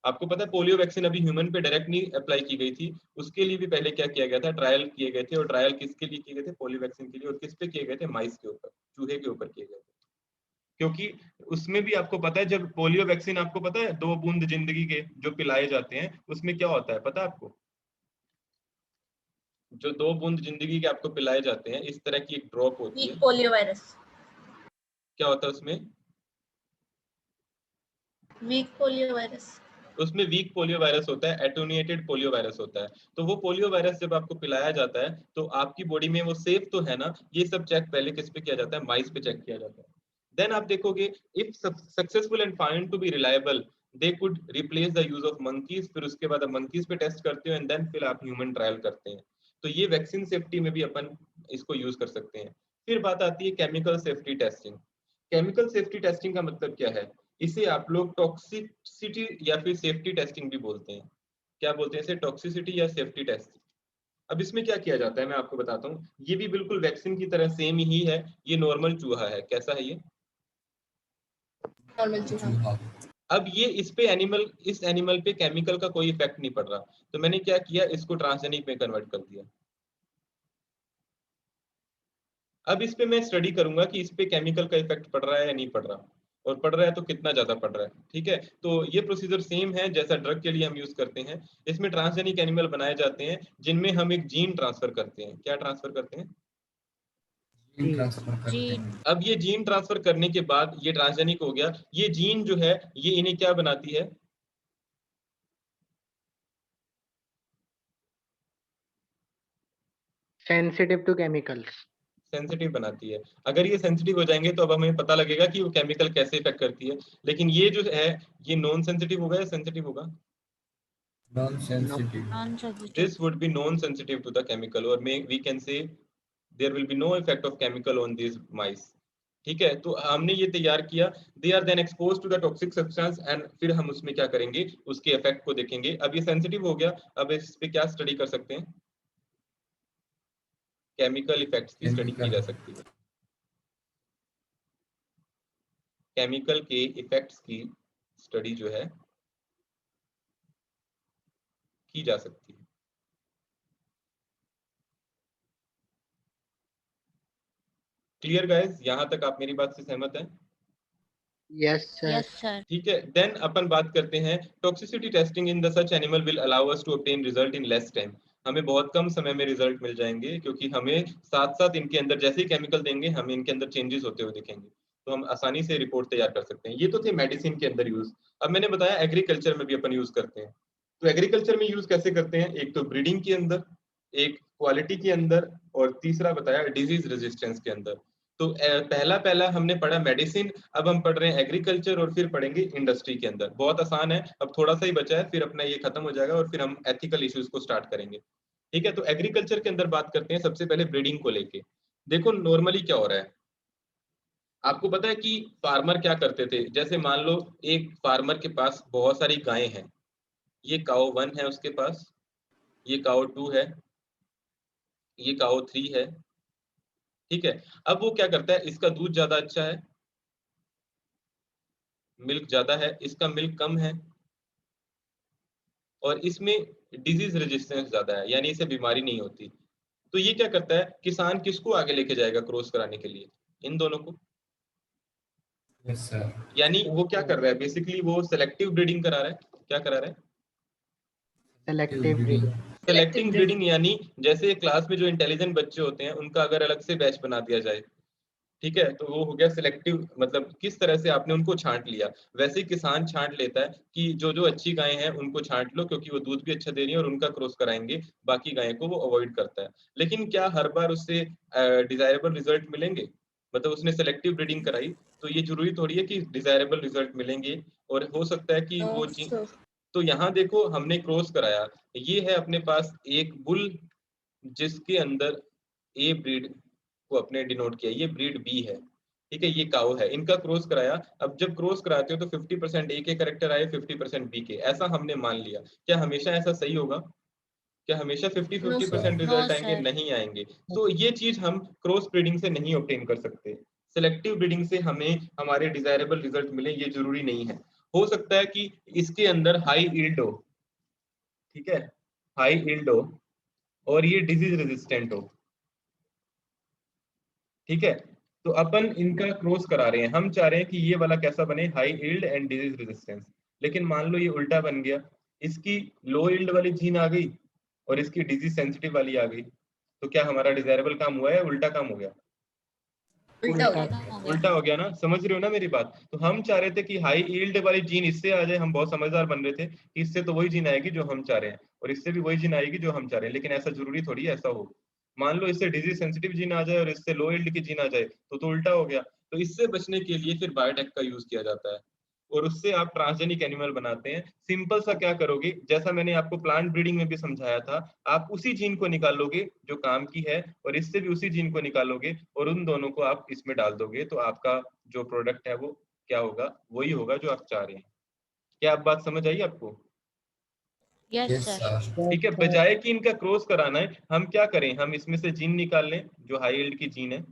आपको पता है पोलियो वैक्सीन अभी ह्यूमन पे डायरेक्ट नहीं अप्लाई की गई थी, उसके लिए भी पहले क्या किया गया था? ट्रायल किए गए थे। और ट्रायल किसके लिए किए गए थे? पोलियो वैक्सीन के लिए। और किस पे किए गए थे? माइस के ऊपर, चूहे के ऊपर किए गए थे। क्योंकि उसमें भी आपको पता है, जब पोलियो वैक्सीन, आपको पता है 2 बूंद जिंदगी के जो पिलाए जाते हैं उसमें क्या होता है पता है आपको? जो 2 बूंद जिंदगी के आपको पिलाए जाते हैं, इस तरह की एक ड्रॉप होती है। Weak polio virus. क्या होता है उसमें? Weak polio virus. उसमें वीक पोलियो वायरस होता है, एटोन्यूएटेड पोलियो वायरस होता है। तो वो पोलियो वायरस जब आपको पिलाया जाता है तो आपकी बॉडी में वो सेफ तो है ना, ये सब चेक पहले किस पे किया जाता है? माइस पे चेक किया जाता है। देन आप देखोगे if successful and found to be reliable they could replace the use of monkeys. फिर उसके बाद आप मंकीज पे टेस्ट करते हो एंड देन फिर आप ह्यूमन ट्रायल करते हैं। तो ये वैक्सीन सेफ्टी में भी अपन इसको यूज कर सकते हैं। फिर बात आती है chemical safety testing. Chemical safety testing का मतलब क्या है? इसे आप लोग टॉक्सिसिटी या फिर सेफ्टी टेस्टिंग भी बोलते हैं। क्या बोलते हैं इसे? टॉक्सिसिटी या सेफ्टी टेस्टिंग। अब इसमें क्या किया जाता है मैं आपको बताता हूँ। ये भी बिल्कुल वैक्सीन की तरह सेम ही है। ये नॉर्मल चूहा है। कैसा है ये? नॉर्मल चूहा। चूहा। अब ये इस एनिमल पे केमिकल का कोई इफेक्ट नहीं पड़ रहा, तो मैंने क्या किया, इसको ट्रांसजेनिक में कन्वर्ट कर दिया। अब इस पे मैं स्टडी करूंगा कि इस पे केमिकल का इफेक्ट पड़ रहा है या नहीं पड़ रहा, और पड़ रहा है तो कितना ज्यादा पड़ रहा है। ठीक है, तो ये प्रोसीजर सेम है जैसा ड्रग के लिए हम यूज करते हैं। इसमें ट्रांसजेनिक एनिमल बनाए जाते हैं जिनमें हम एक जीन ट्रांसफर करते हैं। क्या ट्रांसफर करते हैं? जीन ट्रांसफर करते जीन। हैं। अब ये जीन ट्रांसफर करने के बाद ये ट्रांसजेनिक हो गया। ये जीन जो है ये इन्हें क्या बनाती है? Sensitive to chemicals. सेंसिटिव बनाती है। अगर ये सेंसिटिव हो जाएंगे तो अब हमें पता लगेगा कि वो केमिकल कैसे इफेक्ट करती है। लेकिन ये जो है ये नॉन सेंसिटिव होगा या सेंसिटिव होगा? Non sensitive. Non sensitive. This would be non-sensitive to the chemical, or we can say there will be no effect of chemical on these mice. ठीक है, तो हमने ये तैयार किया। They are then expose to the toxic substance and फिर हम उसमें क्या करेंगे, उसके इफेक्ट को देखेंगे। अब ये सेंसिटिव हो गया, अब इस पे क्या स्टडी कर सकते हैं? केमिकल इफेक्ट्स की स्टडी की जा सकती है। केमिकल के इफेक्ट्स की स्टडी जो है की जा सकती है। Clear guys? यहां तक आप मेरी बात से सहमत हैं? Yes sir. Yes sir. ठीक है, देन अपन बात करते हैं toxicity testing in the such animal will allow us to obtain result in less time. हमें बहुत कम समय में रिजल्ट मिल जाएंगे, क्योंकि हमें साथ साथ इनके अंदर जैसे ही केमिकल देंगे हमें इनके अंदर चेंजेस होते हुए दिखेंगे, तो हम आसानी से रिपोर्ट तैयार कर सकते हैं। ये तो थे मेडिसिन के अंदर यूज। अब मैंने बताया एग्रीकल्चर में भी अपन यूज करते हैं। तो एग्रीकल्चर में यूज कैसे करते हैं, एक तो ब्रीडिंग के अंदर, एक क्वालिटी के अंदर, और तीसरा बताया डिजीज रेजिस्टेंस के अंदर। तो पहला पहला हमने पढ़ा मेडिसिन, अब हम पढ़ रहे हैं एग्रीकल्चर, और फिर पढ़ेंगे इंडस्ट्री के अंदर। बहुत आसान है, अब थोड़ा सा ही बचा है, फिर अपना ये खत्म हो जाएगा और फिर हम एथिकल इश्यूज को स्टार्ट करेंगे। ठीक है, तो एग्रीकल्चर के अंदर बात करते हैं सबसे पहले ब्रीडिंग को लेके। देखो नॉर्मली क्या हो रहा है, आपको पता है कि फार्मर क्या करते थे। जैसे मान लो एक फार्मर के पास बहुत सारी गायें हैं, ये काओ 1 है उसके पास, ये काओ 2 है, ये काओ 3 है। ठीक है, अब वो क्या करता है, इसका दूध ज्यादा अच्छा है, मिल्क ज्यादा है, इसका मिल्क कम है, और इसमें डिजीज रेजिस्टेंस ज्यादा है, यानी इसे बीमारी नहीं होती। तो ये क्या करता है, किसान किसको आगे लेके जाएगा क्रॉस कराने के लिए, इन दोनों को। Yes sir. यानी वो क्या कर रहा है, बेसिकली वो सेलेक्टिव ब्रीडिंग करा रहा है। क्या करा रहा है, सेलेक्टिव ब्रीडिंग। Selecting breeding. यानी जैसे क्लास में जो इंटेलिजेंट बच्चे होते हैं उनका अगर अलग से बैच बना दिया जाए, ठीक है, तो वो हो गया सिलेक्टिव, मतलब किस तरह से आपने उनको छांट लिया। वैसे ही किसान छांट लेता है कि जो जो अच्छी गायें हैं उनको छांट लो, क्योंकि वो दूध भी अच्छा दे रही है और उनका क्रॉस कराएंगे, बाकी गायें को वो अवॉइड करता है। लेकिन क्या हर बार उससे डिजायरेबल रिजल्ट मिलेंगे, मतलब उसने सेलेक्टिव ब्रीडिंग कराई तो ये जरूरी थोड़ी है कि डिजायरेबल रिजल्ट मिलेंगे, और हो सकता है कि वो तो यहाँ देखो हमने क्रॉस कराया, ये है अपने पास एक बुल जिसके अंदर ए ब्रीड को अपने डिनोट किया, ये ब्रीड बी है। ठीक है, ये काउ है, इनका क्रॉस कराया। अब जब क्रॉस कराते हो तो 50% ए के करेक्टर आए, 50% बी के, ऐसा हमने मान लिया। क्या हमेशा ऐसा सही होगा, क्या हमेशा 50-50% नो रिजल्ट आएंगे, सर। नहीं आएंगे। तो ये चीज हम क्रॉस ब्रीडिंग से नहीं ऑब्टेन कर सकते। सेलेक्टिव ब्रीडिंग से हमें हमारे डिजायरेबल रिजल्ट मिले, ये जरूरी नहीं है। हो सकता है कि इसके अंदर हाई यील्ड हो, ठीक है, हाई यील्ड हो, और ये डिजीज रेजिस्टेंट हो। ठीक है, तो अपन इनका क्रॉस करा रहे हैं, हम चाह रहे हैं कि ये वाला कैसा बने, high yield and disease resistance. लेकिन मान लो ये उल्टा बन गया, इसकी लो यील्ड वाली जीन आ गई और इसकी डिजीज सेंसिटिव वाली आ गई, तो क्या हमारा डिजायरेबल काम हुआ है, उल्टा काम हो गया? उल्टा खत्म हो गया। उल्टा हो गया ना, समझ रहे हो ना मेरी बात। तो हम चाह रहे थे कि हाई यील्ड वाली जीन इससे आ जाए, हम बहुत समझदार बन रहे थे कि इससे तो वही जीन आएगी जो हम चाह रहे हैं, और इससे भी वही जीन आएगी जो हम चाह रहे हैं, लेकिन ऐसा जरूरी थोड़ी है ऐसा हो। मान लो इससे डिजीज सेंसिटिव जीन आ जाए और इससे लो यील्ड की जीन आ जाए, तो उल्टा हो गया। तो इससे बचने के लिए फिर बायोटेक का यूज किया जाता है, और उससे आप ट्रांसजेनिक एनिमल बनाते हैं। सिंपल सा क्या करोगे, जैसा मैंने आपको प्लांट ब्रीडिंग में भी समझाया था, आप उसी जीन को निकालोगे जो काम की है, और इससे भी उसी जीन को निकालोगे, और उन दोनों को आप इसमें डाल दोगे, तो आपका जो प्रोडक्ट है वो क्या होगा, वही होगा जो आप चाह रहे हैं। क्या आप बात समझ आई आपको? Yes yes sir. सर। ठीक है, बजाय कि इनका क्रॉस कराना है, हम क्या करें, हम इसमें से जीन निकाल लें जो हाई यील्ड की जीन है,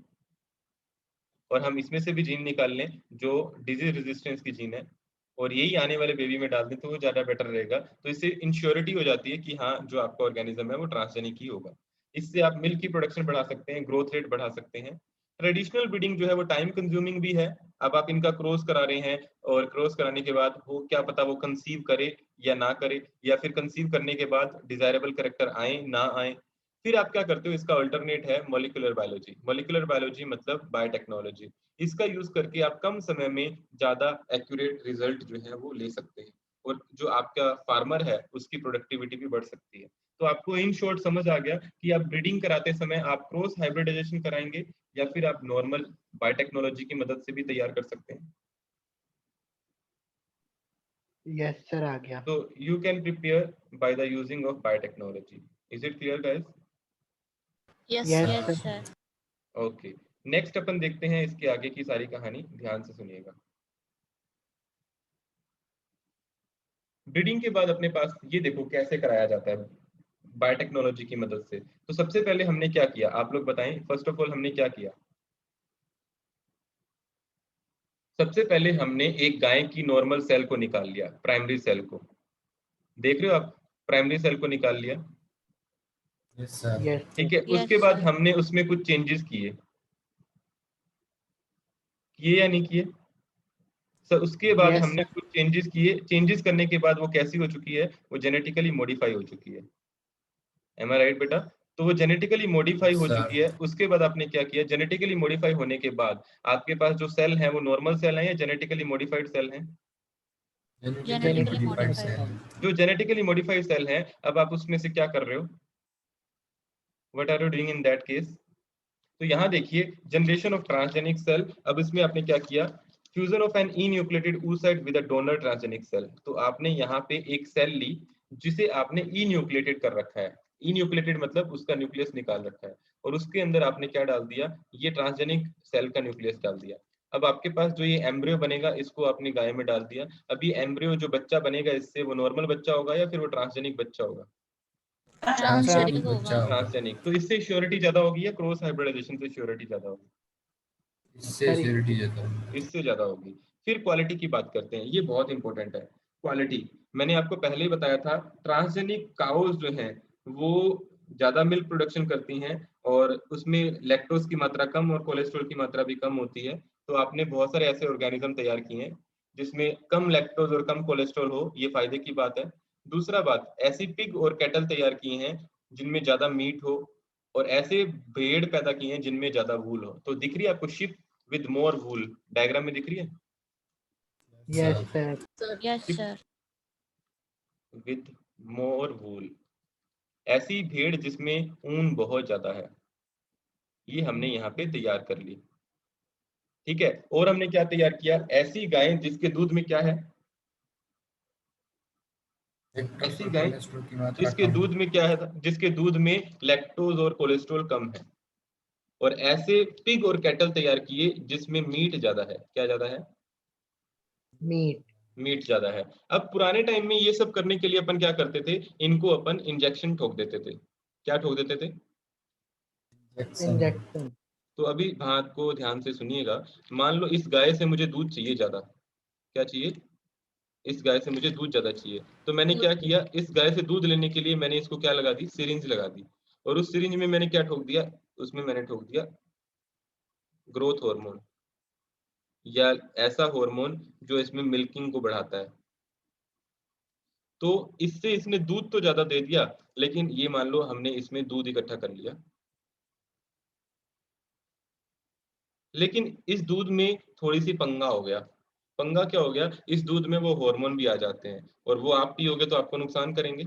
और हम इसमें से भी जीन निकाल लें जो डिजीज रेजिस्टेंस की जीन है, और यही आने वाले बेबी में डाल दें, तो वो ज्यादा बेटर रहेगा। तो इससे इंश्योरिटी हो जाती है कि हाँ जो आपका ऑर्गेनिज्म है वो ट्रांसजेनिक ही होगा। इससे आप मिल्क की प्रोडक्शन बढ़ा सकते हैं, ग्रोथ रेट बढ़ा सकते हैं। ट्रेडिशनल ब्रीडिंग जो है वो टाइम कंज्यूमिंग भी है। अब आप इनका क्रॉस करा रहे हैं, और क्रॉस कराने के बाद वो क्या पता वो कंसीव करे या ना करे, या फिर कंसीव करने के बाद डिजायरेबल कैरेक्टर आए ना आए। फिर आप क्या करते हो, इसका अल्टरनेट है मॉलिक्यूलर बायोलॉजी। मॉलिक्यूलर बायोलॉजी मतलब बायोटेक्नोलॉजी। इसका यूज करके आप कम समय में ज्यादा एक्यूरेट रिजल्ट जो है वो ले सकते हैं, और जो आपका फार्मर है उसकी प्रोडक्टिविटी भी बढ़ सकती है। तो आपको इन शॉर्ट समझ आ गया कि आप ब्रीडिंग कराते समय आप क्रॉस हाइब्रिडाइजेशन कराएंगे, या फिर आप नॉर्मल बायोटेक्नोलॉजी की मदद से भी तैयार कर सकते हैं। यस सर, आ गया। तो you can prepare by the using of biotechnology. Is it clear guys? Yes yes yes sir. Sir. Okay, next अपन देखते हैं इसके आगे की सारी कहानी, ध्यान से सुनिएगा। ब्रीडिंग के बाद अपने पास ये देखो कैसे कराया जाता है बायोटेक्नोलॉजी की मदद से। तो सबसे पहले हमने क्या किया, आप लोग बताएं, फर्स्ट ऑफ ऑल हमने क्या किया। सबसे पहले हमने एक गाय की नॉर्मल सेल को निकाल लिया, प्राइमरी सेल को। देख रहे हो आप, प्राइमरी सेल को निकाल लिया। Yes sir. यस ठीक सर। है, उसके यस बाद सर। हमने उसमें कुछ चेंजेस किए, किए या नहीं किए सर? उसके बाद यस हमने सर। कुछ चेंजेस किए, चेंजेस करने के बाद वो कैसी हो चुकी है, वो जेनेटिकली मॉडिफाई हो चुकी है। एम आई राइट बेटा? तो वो जेनेटिकली मॉडिफाई हो Sir. चुकी है। उसके बाद आपने क्या किया, जेनेटिकली मॉडिफाई होने के बाद आपके पास जो सेल है वो नॉर्मल सेल है या जेनेटिकली मॉडिफाइड सेल है? Genetically Genetically modified modified. cell. जो जेनेटिकली मॉडिफाइड सेल है, अब आप उसमें से क्या कर रहे हो? What are you doing in that case? तो यहाँ देखिए जनरेशन ऑफ ट्रांसजेनिक सेल। अब इसमें आपने क्या किया, fusion of an enucleated oocyte with a donor transgenic cell. तो आपने यहाँ पे एक सेल ली जिसे आपने इन्यूक्लिएटेड कर रखा है। इन्यूक्लिएटेड मतलब उसका न्यूक्लियस निकाल रखा है, और उसके अंदर आपने क्या डाल दिया, ये ट्रांसजेनिक सेल का न्यूक्लियस डाल दिया। अब आपके पास जो ये एम्ब्रियो बनेगा इसको आपने गाय में डाल दिया। अब ये एम्ब्रियो जो बच्चा बनेगा इससे वो नॉर्मल बच्चा होगा या फिर वो ट्रांसजेनिक बच्चा होगा? Transgenic. होगा। बच्चा होगा। ट्रांसजेनिक। तो इससे श्योरिटी ज्यादा होगी या क्रॉस हाइब्रिडाइजेशन से श्योरिटी ज्यादा होगी? इससे श्योरिटी ज्यादा होगी। इससे ज्यादा होगी। फिर क्वालिटी की बात करते हैं, ये बहुत इंपॉर्टेंट है। क्वालिटी मैंने आपको पहले ही बताया था, ट्रांसजेनिक काउज जो हैं वो ज्यादा मिल्क प्रोडक्शन करती हैं और उसमें लैक्टोज की मात्रा कम और कोलेस्ट्रॉल की मात्रा भी कम होती है। तो आपने बहुत सारे ऐसे ऑर्गेनिज्म तैयार किए हैं जिसमें कम लैक्टोज और कम कोलेस्ट्रॉल हो, ये फायदे की बात है। दूसरा बात, ऐसी पिग और कैटल तैयार किए हैं जिनमें ज्यादा मीट हो, और ऐसे भेड़ पैदा किए हैं जिनमें ज्यादा वूल हो। तो दिख रही है आपको sheep with more wool, diagram में दिख रही है? Yes sir. Sir. Yes, sir. With more wool, ऐसी भेड़ जिसमें ऊन बहुत ज्यादा है, ये हमने यहाँ पे तैयार कर ली। ठीक है, और हमने क्या तैयार किया, ऐसी गायें जिसके दूध में क्या है, लैक्टोज ऐसी और गायें कोलेस्ट्रॉल की मात्रा जिसके कम दूध में क्या है, जिसके दूध में लैक्टोज और कोलेस्ट्रॉल कम है। और ऐसे पिग और कैटल तैयार किए जिसमें मीट ज्यादा है। क्या ज्यादा है? मीट। मीट ज्यादा है। अब पुराने टाइम में ये सब करने के लिए अपन क्या करते थे, इनको अपन इंजेक्शन ठोक देते थे। क्या ठोक देते थे? इंजेक्शन। इंजेक्शन। तो अभी बात को ध्यान से सुनिएगा। मान लो इस गाय से मुझे दूध चाहिए ज्यादा। क्या चाहिए? इस गाय से मुझे दूध ज्यादा चाहिए। तो मैंने क्या किया, इस गाय से दूध लेने के लिए मैंने इसको क्या लगा दी, सिरिंज लगा दी। और उस सिरिंज में मैंने क्या ठोक दिया, उसमें मैंने ठोक दिया ग्रोथ हार्मोन, या ऐसा हार्मोन जो इसमें मिल्किंग को बढ़ाता है। तो इससे इसने दूध तो ज्यादा दे दिया, लेकिन ये मान लो हमने इसमें दूध इकट्ठा कर लिया, लेकिन इस दूध में थोड़ी सी पंगा हो गया। पंगा क्या हो गया, इस दूध में वो हार्मोन भी आ जाते हैं और वो आप पियोगे तो आपको नुकसान करेंगे।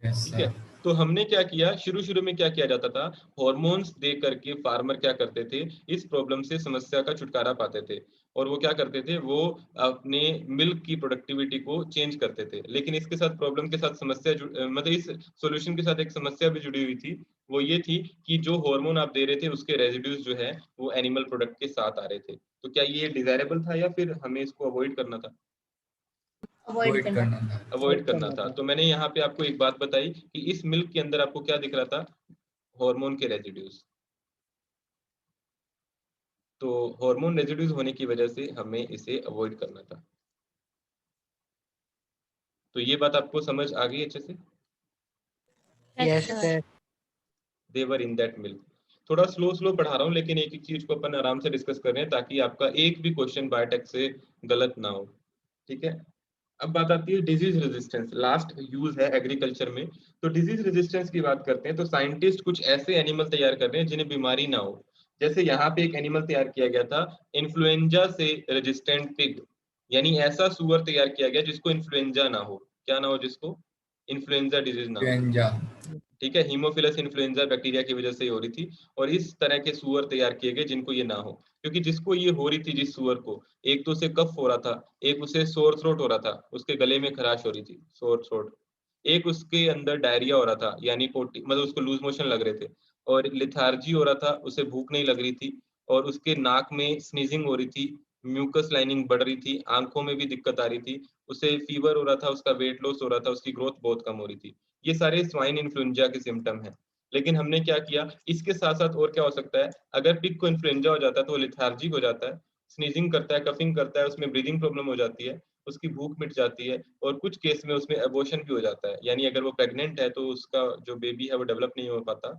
यस ठीक है, सर। तो हमने क्या किया, शुरू शुरू में क्या किया जाता था, हॉर्मोन्स दे करके फार्मर क्या करते थे, इस प्रॉब्लम से, समस्या का छुटकारा पाते थे। और वो क्या करते थे, वो अपने मिल्क की प्रोडक्टिविटी को चेंज करते थे। लेकिन इसके साथ प्रॉब्लम के साथ समस्या मतलब इस सॉल्यूशन के साथ एक समस्या भी जुड़ी हुई थी। वो ये थी कि जो हार्मोन आप दे रहे थे उसके रेजिड्यूज जो है वो एनिमल प्रोडक्ट के साथ आ रहे थे। तो क्या ये डिजायरेबल था या फिर हमें इसको अवॉइड करना था? Avoid अवॉइड करना. करना था। अवॉइड करना था। तो मैंने यहाँ पे आपको एक बात बताई कि इस मिल्क के अंदर आपको क्या दिख रहा था, हार्मोन के रेजिड्यूज। तो हार्मोन रेजिड्यूज होने की वजह से हमें इसे अवॉइड करना था। तो ये बात आपको समझ आ गई अच्छे से? Yes, yes sir. Sir. They were in that milk. थोड़ा स्लो स्लो पढ़ा रहा हूँ, लेकिन एक एक चीज को अपन आराम से डिस्कस कर रहे हैं ताकि आपका एक भी क्वेश्चन बायोटेक से गलत ना हो। ठीक है, अब बात आती है डिजीज रेजिस्टेंस, लास्ट यूज है एग्रीकल्चर में। तो डिजीज रेजिस्टेंस की बात करते हैं तो साइंटिस्ट कुछ ऐसे एनिमल तैयार कर रहे हैं जिन्हें बीमारी ना हो। जैसे यहाँ पे एक एनिमल तैयार किया गया था, इन्फ्लुएंजा से रेजिस्टेंट पिग, यानी ऐसा सुअर तैयार किया गया जिसको इन्फ्लुएंजा ना हो। क्या ना हो? जिसको इन्फ्लुएंजा डिजीज ना हो। इन्फ्लुएंजा। ठीक है, हीमोफिलस इन्फ्लुएंजा बैक्टीरिया की वजह से ही हो रही थी। और इस तरह के सुअर तैयार किए गए जिनको ये ना हो, क्योंकि जिसको ये हो रही थी, जिस सुअर को, एक तो उसे कफ हो रहा था, एक उसे सोर थ्रोट हो रहा था, उसके गले में खराश हो रही थी, सोर थ्रोट। एक उसके अंदर डायरिया हो रहा था, यानी पोटी, मतलब उसको लूज मोशन लग रहे थे। और लिथार्जी हो रहा था, उसे भूख नहीं लग रही थी। और उसके नाक में स्नीजिंग हो रही थी, म्यूकस लाइनिंग बढ़ रही थी, आंखों में भी दिक्कत आ रही थी, उसे फीवर हो रहा था, उसका वेट लॉस हो रहा था, उसकी ग्रोथ बहुत कम हो रही थी। ये सारे स्वाइन इन्फ्लुएंजा के सिम्टम हैं। लेकिन हमने क्या किया, इसके साथ साथ और क्या हो सकता है, अगर पिग को इन्फ्लुएंजा हो जाता है तो वो लिथार्जिक हो जाता है, स्नीजिंग करता है, कफिंग करता है, उसमें ब्रीदिंग प्रॉब्लम हो जाती है, उसकी भूख मिट जाती है, और कुछ केस में उसमें एबॉर्शन भी हो जाता है, यानी अगर वो प्रेग्नेंट है तो उसका जो बेबी है वो डेवलप नहीं हो पाता।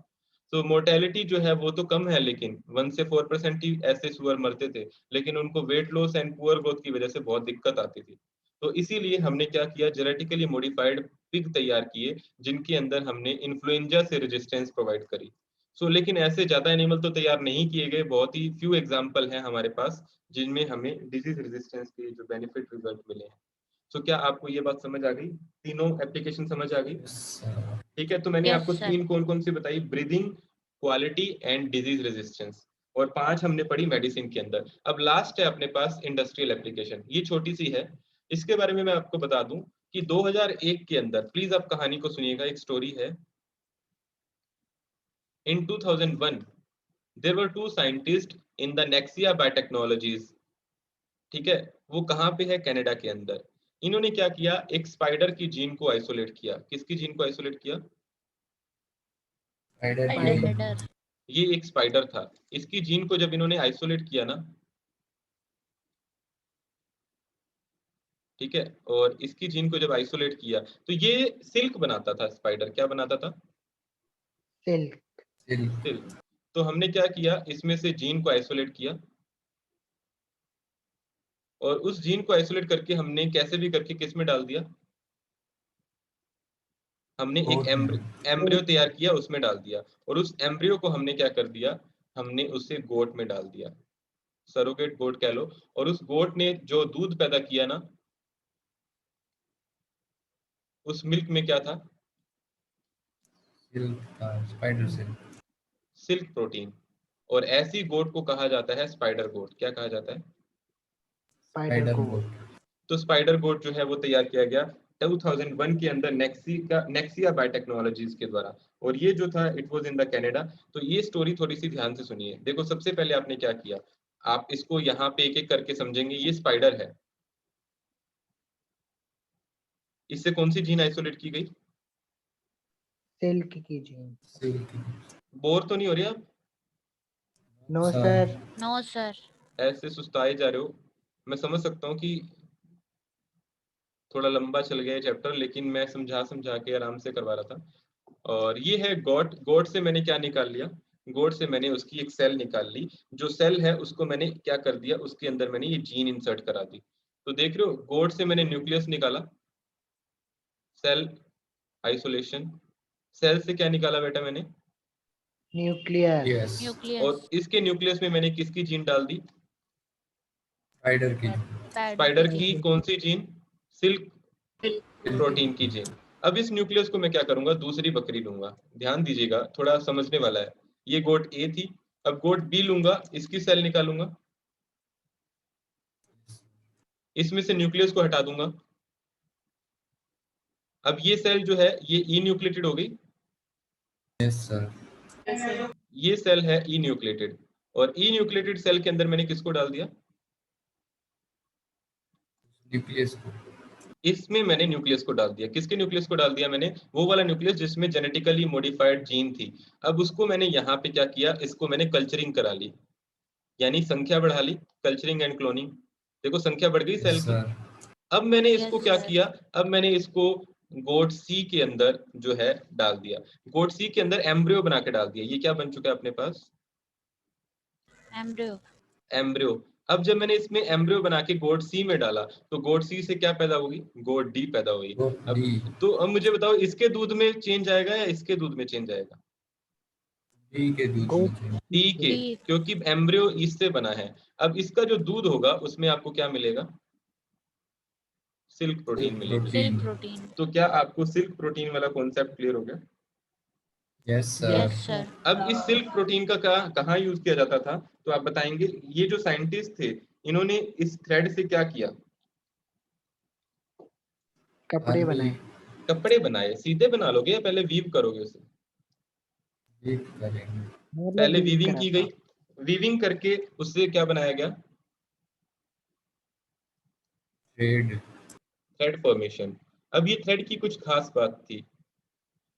तो मोर्टेलिटी जो है वो तो कम है, लेकिन 1 से 4% ही ऐसे सुअर मरते थे, लेकिन उनको weight loss and poor growth की वजह से बहुत दिक्कत आती थी। तो इसीलिए हमने क्या किया, जेनेटिकली मॉडिफाइड पिग तैयार किए जिनके अंदर हमने इन्फ्लुएंजा से रेजिस्टेंस प्रोवाइड करी। लेकिन ऐसे ज्यादा एनिमल तो तैयार नहीं किए गए, बहुत ही फ्यू एग्जाम्पल हैं हमारे पास जिनमें हमें डिजीज रेजिस्टेंस के जो बेनिफिट रिजल्ट मिले हैं। क्या आपको ये बात समझ आ गई? तीनों एप्लीकेशन समझ आ गई? Yes, sir. ठीक है, तो मैंने Yes, आपको sir. 3 कौन कौन सी बताई? Breathing, quality and disease resistance, और 5 हमने पढ़ी मेडिसिन के अंदर। अब लास्ट है अपने पास इंडस्ट्रियल एप्लीकेशन, ये छोटी सी है, इसके बारे में मैं आपको बता दूं कि 2001 के अंदर, प्लीज आप कहानी को सुनिएगा, एक स्टोरी है। इन 2001 there were 2 scientists in the Nexia Biotechnologies, ठीक है, वो कहाँ पे है? कनाडा के अंदर। इन्होंने क्या किया, एक स्पाइडर की जीन को आइसोलेट किया। किसकी जीन को आइसोलेट किया? Spider Spider. Spider. ये एक स्पाइडर था, इसकी जीन को जब इन्होंने आइसोलेट किया ना, ठीक है, और इसकी जीन को जब आइसोलेट किया तो ये सिल्क बनाता था। स्पाइडर क्या बनाता था? सिल्क। Silk. सिल्क। तो हमने क्या किया, इसमें से जीन को आइसोलेट किया, और उस जीन को आइसोलेट करके हमने कैसे भी करके किस में डाल दिया? हमने एक Goat में. एम्ब्रियो तैयार किया, उसमें डाल दिया, और उस एम्ब्रियो को हमने क्या कर दिया, हमने उसे गोट में डाल दिया, सरोगेट गोट कह लो। और उस गोट ने जो दूध पैदा किया ना, उस मिल्क में क्या था? Silk था, spider silk. Silk protein. और ऐसी गोट को कहा जाता है स्पाइडर गोट। क्या कहा जाता है? स्पाइडर Spider को। goat. तो स्पाइडर गोट जो है वो तैयार किया गया 2001 के अंदर नेक्सिया बायोटेक्नोलॉजीज के द्वारा, और ये जो था it was in the Canada. तो ये स्टोरी थोड़ी सी ध्यान से सुनिए। देखो, सबसे पहले आपने क्या किया, आप इसको यहाँ पे एक एक करके समझेंगे। ये स्पाइडर है, इससे कौन सी जीन आइसोलेट की गई? सिल्क की जीन। Silk. बोर तो नहीं हो रहे आप? No Sir. Sir. No, sir. ऐसे सुस्ताए जा रहे हो। मैं समझ सकता हूँ कि थोड़ा लंबा चल गया चैप्टर, लेकिन मैं समझा समझा के आराम से करवा रहा था। और ये है गोट। गोट से मैंने क्या निकाल लिया? गोट से मैंने उसकी एक सेल निकाल ली। जो सेल है उसको मैंने क्या कर दिया, उसके अंदर मैंने ये जीन इंसर्ट करा दी। तो देख रहे हो, गोट से मैंने न्यूक्लियस निकाला, सेल आइसोलेशन। सेल से क्या निकाला बेटा मैंने? न्यूक्लियस। Yes. Nucleus. और इसके न्यूक्लियस में मैंने किसकी जीन डाल दी? Spider की. स्पाइडर की Spider. कौन सी जीन? Silk Silk. प्रोटीन की जीन। अब इस न्यूक्लियस को मैं क्या करूंगा, दूसरी बकरी लूंगा। ध्यान दीजिएगा, थोड़ा समझने वाला है। ये गोट ए थी, अब गोट बी लूंगा, इसकी सेल निकालूंगा, इसमें से न्यूक्लियस को हटा दूंगा। अब ये सेल जो है ये ई न्यूक्लिएटेड हो गई, Yes, sir. ये सेल है ई न्यूक्लिएटेड, और ई न्यूक्लिएटेड सेल के अंदर मैंने किसको डाल दिया? Nucleus को. इसमें मैंने न्यूक्लियस को डाल दिया। किसके न्यूक्लियस को डाल दिया मैंने? वो वाला न्यूक्लियस जिसमें जेनेटिकली मॉडिफाइड जीन थी। अब उसको मैंने यहाँ पे क्या किया, इसको मैंने कल्चरिंग करा ली, यानी संख्या बढ़ा ली, कल्चरिंग एंड क्लोनिंग। देखो संख्या बढ़ गई सेल Yes, की। sir. अब मैंने इसको Yes, क्या sir. किया, अब मैंने इसको गोट सी के अंदर जो है डाल दिया। गोट सी के अंदर एम्ब्रियो बना के डाल दिया। ये क्या बन चुका है अपने पास? Embryo. एम्ब्रियो। अब जब मैंने इसमें एम्ब्रियो बना के गोट सी में डाला तो गोट सी से क्या पैदा होगी? गोट डी पैदा होगी। Goat अब D. तो अब मुझे बताओ, इसके दूध में चेंज आएगा या इसके दूध में चेंज आएगा? D के दूध Goat. में चाहिए. डी के, D. क्योंकि एम्ब्रियो इससे बना है। अब इसका जो दूध होगा उसमें आपको क्या मिलेगा? सिल्क प्रोटीन Silk मिलेगी। protein. Silk protein. तो क्या आपको सिल्क प्रोटीन वाला कॉन्सेप्ट क्लियर हो गया? Yes, sir. Yes, sir. अब इस सिल्क प्रोटीन का कहाँ यूज किया जाता था, तो आप बताएंगे। ये जो साइंटिस्ट थे इन्होंने इस थ्रेड से क्या किया? कपड़े बनाए। कपड़े बनाए। सीधे बना लोगे या पहले वीव करोगे उसे? Weave करेंगे. पहले weave वीविंग करा की था। गई, वीविंग करके उससे क्या बनाया गया? Thread. Thread formation. अब ये थ्रेड की कुछ खास बात थी।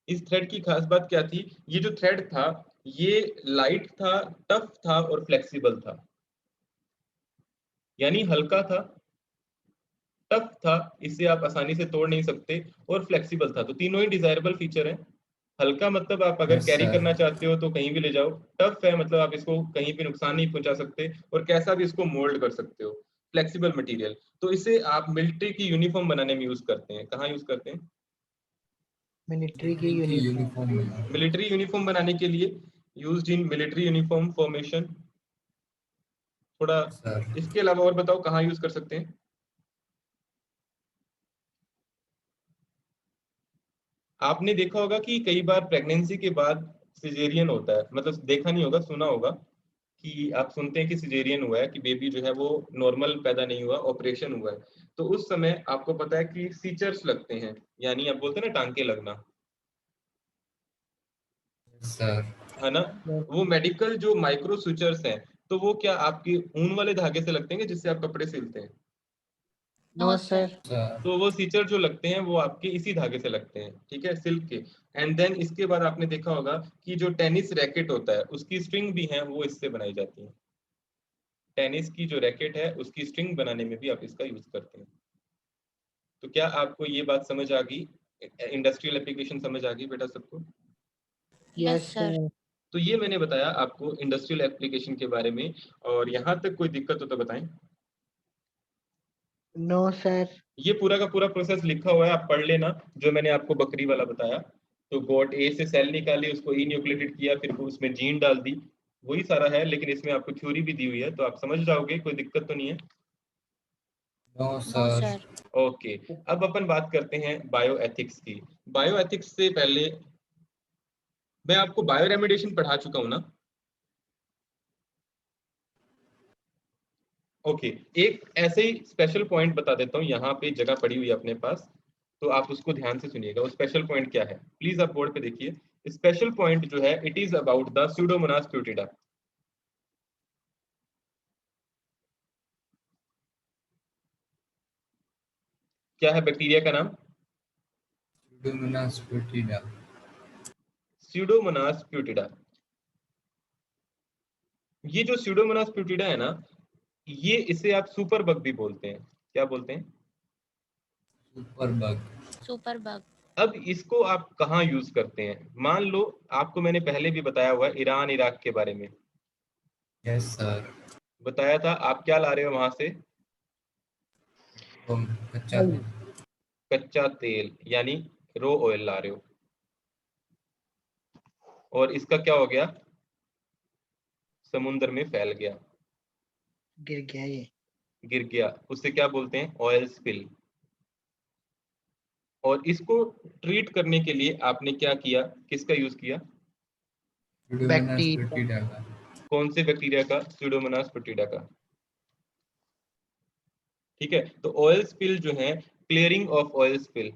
इस थ्रेड की खास बात क्या थी? ये जो थ्रेड था ये लाइट था, टफ था और फ्लेक्सिबल था। यानी हल्का था, टफ था, इसे आप आसानी से तोड़ नहीं सकते, और फ्लेक्सिबल था। तो तीनों ही डिजायरेबल फीचर है। हल्का मतलब आप अगर Yes, कैरी sir. करना चाहते हो तो कहीं भी ले जाओ। टफ है मतलब आप इसको कहीं भी नुकसान नहीं पहुंचा सकते, और कैसा भी इसको मोल्ड कर सकते हो। फ्लेक्सिबल मटेरियल, तो इसे आप मिलिट्री की यूनिफॉर्म बनाने में यूज करते हैं। कहाँ यूज करते हैं? मिलिट्री की military uniform. Uniform military uniform बनाने के लिए used in military uniform formation. थोड़ा सर। इसके अलावा और बताओ कहाँ यूज कर सकते हैं? आपने देखा होगा कि कई बार प्रेगनेंसी के बाद सिजेरियन होता है, मतलब देखा नहीं होगा, सुना होगा कि आप सुनते हैं कि सिजेरियन हुआ है, कि बेबी जो है वो नॉर्मल पैदा नहीं हुआ, ऑपरेशन हुआ है। तो उस समय आपको पता है कि सीचर्स लगते हैं, यानी आप बोलते हैं ना टांके लगना, सर। है ना? वो मेडिकल जो माइक्रो सुचर्स हैं, तो वो क्या आपके ऊन वाले धागे से लगते हैं जिससे आप कपड़े सिलते हैं? No sir. सर। तो वो सीचर जो लगते हैं वो आपके इसी धागे से लगते हैं, ठीक है, सिल्क के। एंड देन इसके बाद आपने देखा होगा कि जो टेनिस रैकेट होता है उसकी स्ट्रिंग भी है वो इससे बनाई जाती है। टेनिस की जो रैकेट है उसकी स्ट्रिंग बनाने में भी आप इसका यूज करते हैं। तो क्या आपको ये बात समझ आ गई? इंडस्ट्रियल एप्लीकेशन समझ आ गई बेटा सबको? Yes sir. तो ये मैंने बताया आपको इंडस्ट्रियल एप्लीकेशन के बारे में, और यहाँ तक कोई दिक्कत हो तो बताएं। No sir. ये पूरा का पूरा प्रोसेस लिखा हुआ है, आप पढ़ लेना, जो मैंने आपको बकरी वाला बताया। तो गोट ए से सेल निकाली, उसको इन्यूक्लिएटेड किया, फिर वो उसमें जीन डाल दी, वही सारा है, लेकिन इसमें आपको थ्योरी भी दी हुई है, तो आप समझ जाओगे, कोई दिक्कत तो नहीं है। No sir. ओके, अब अपन बात करते हैं बायो एथिक्स की। बायो एथिक्स से पहले मैं आपको बायो रेमेडिएशन पढ़ा चुका हूं ना? ओके, एक ऐसे ही स्पेशल पॉइंट बता देता हूँ, यहाँ पे जगह पड़ी हुई है अपने पास, तो आप उसको ध्यान से सुनिएगा। वो स्पेशल पॉइंट क्या है, प्लीज आप बोर्ड पे देखिए। स्पेशल पॉइंट जो है, it is about the Pseudomonas प्यूटिडा। क्या है बैक्टीरिया का नाम? स्यूडोमोनास प्यूटिडा। स्यूडोमोनास प्यूटिडा। ये जो स्यूडोमोनास प्यूटिडा है ना, ये इसे आप सुपर बग भी बोलते हैं। क्या बोलते हैं? Super bug. अब इसको आप कहाँ यूज करते हैं? मान लो आपको मैंने पहले भी बताया हुआ है ईरान इराक के बारे में, यस सर। बताया था। आप क्या ला रहे हो वहां से? कच्चा तेल। कच्चा तेल, यानी रो ऑयल ला रहे हो, और इसका क्या हो गया? समुद्र में फैल गया, गिर गया ये। गिर गया, उसे क्या बोलते हैं? Oil spill. और इसको ट्रीट करने के लिए आपने क्या किया, किसका यूज किया? स्यूडोमोनास प्यूटिडा का। कौन से बैक्टीरिया का? स्यूडोमोनास प्यूटिडा का। ठीक है, तो ऑयल स्पिल जो है, क्लियरिंग ऑफ ऑयल स्पिल,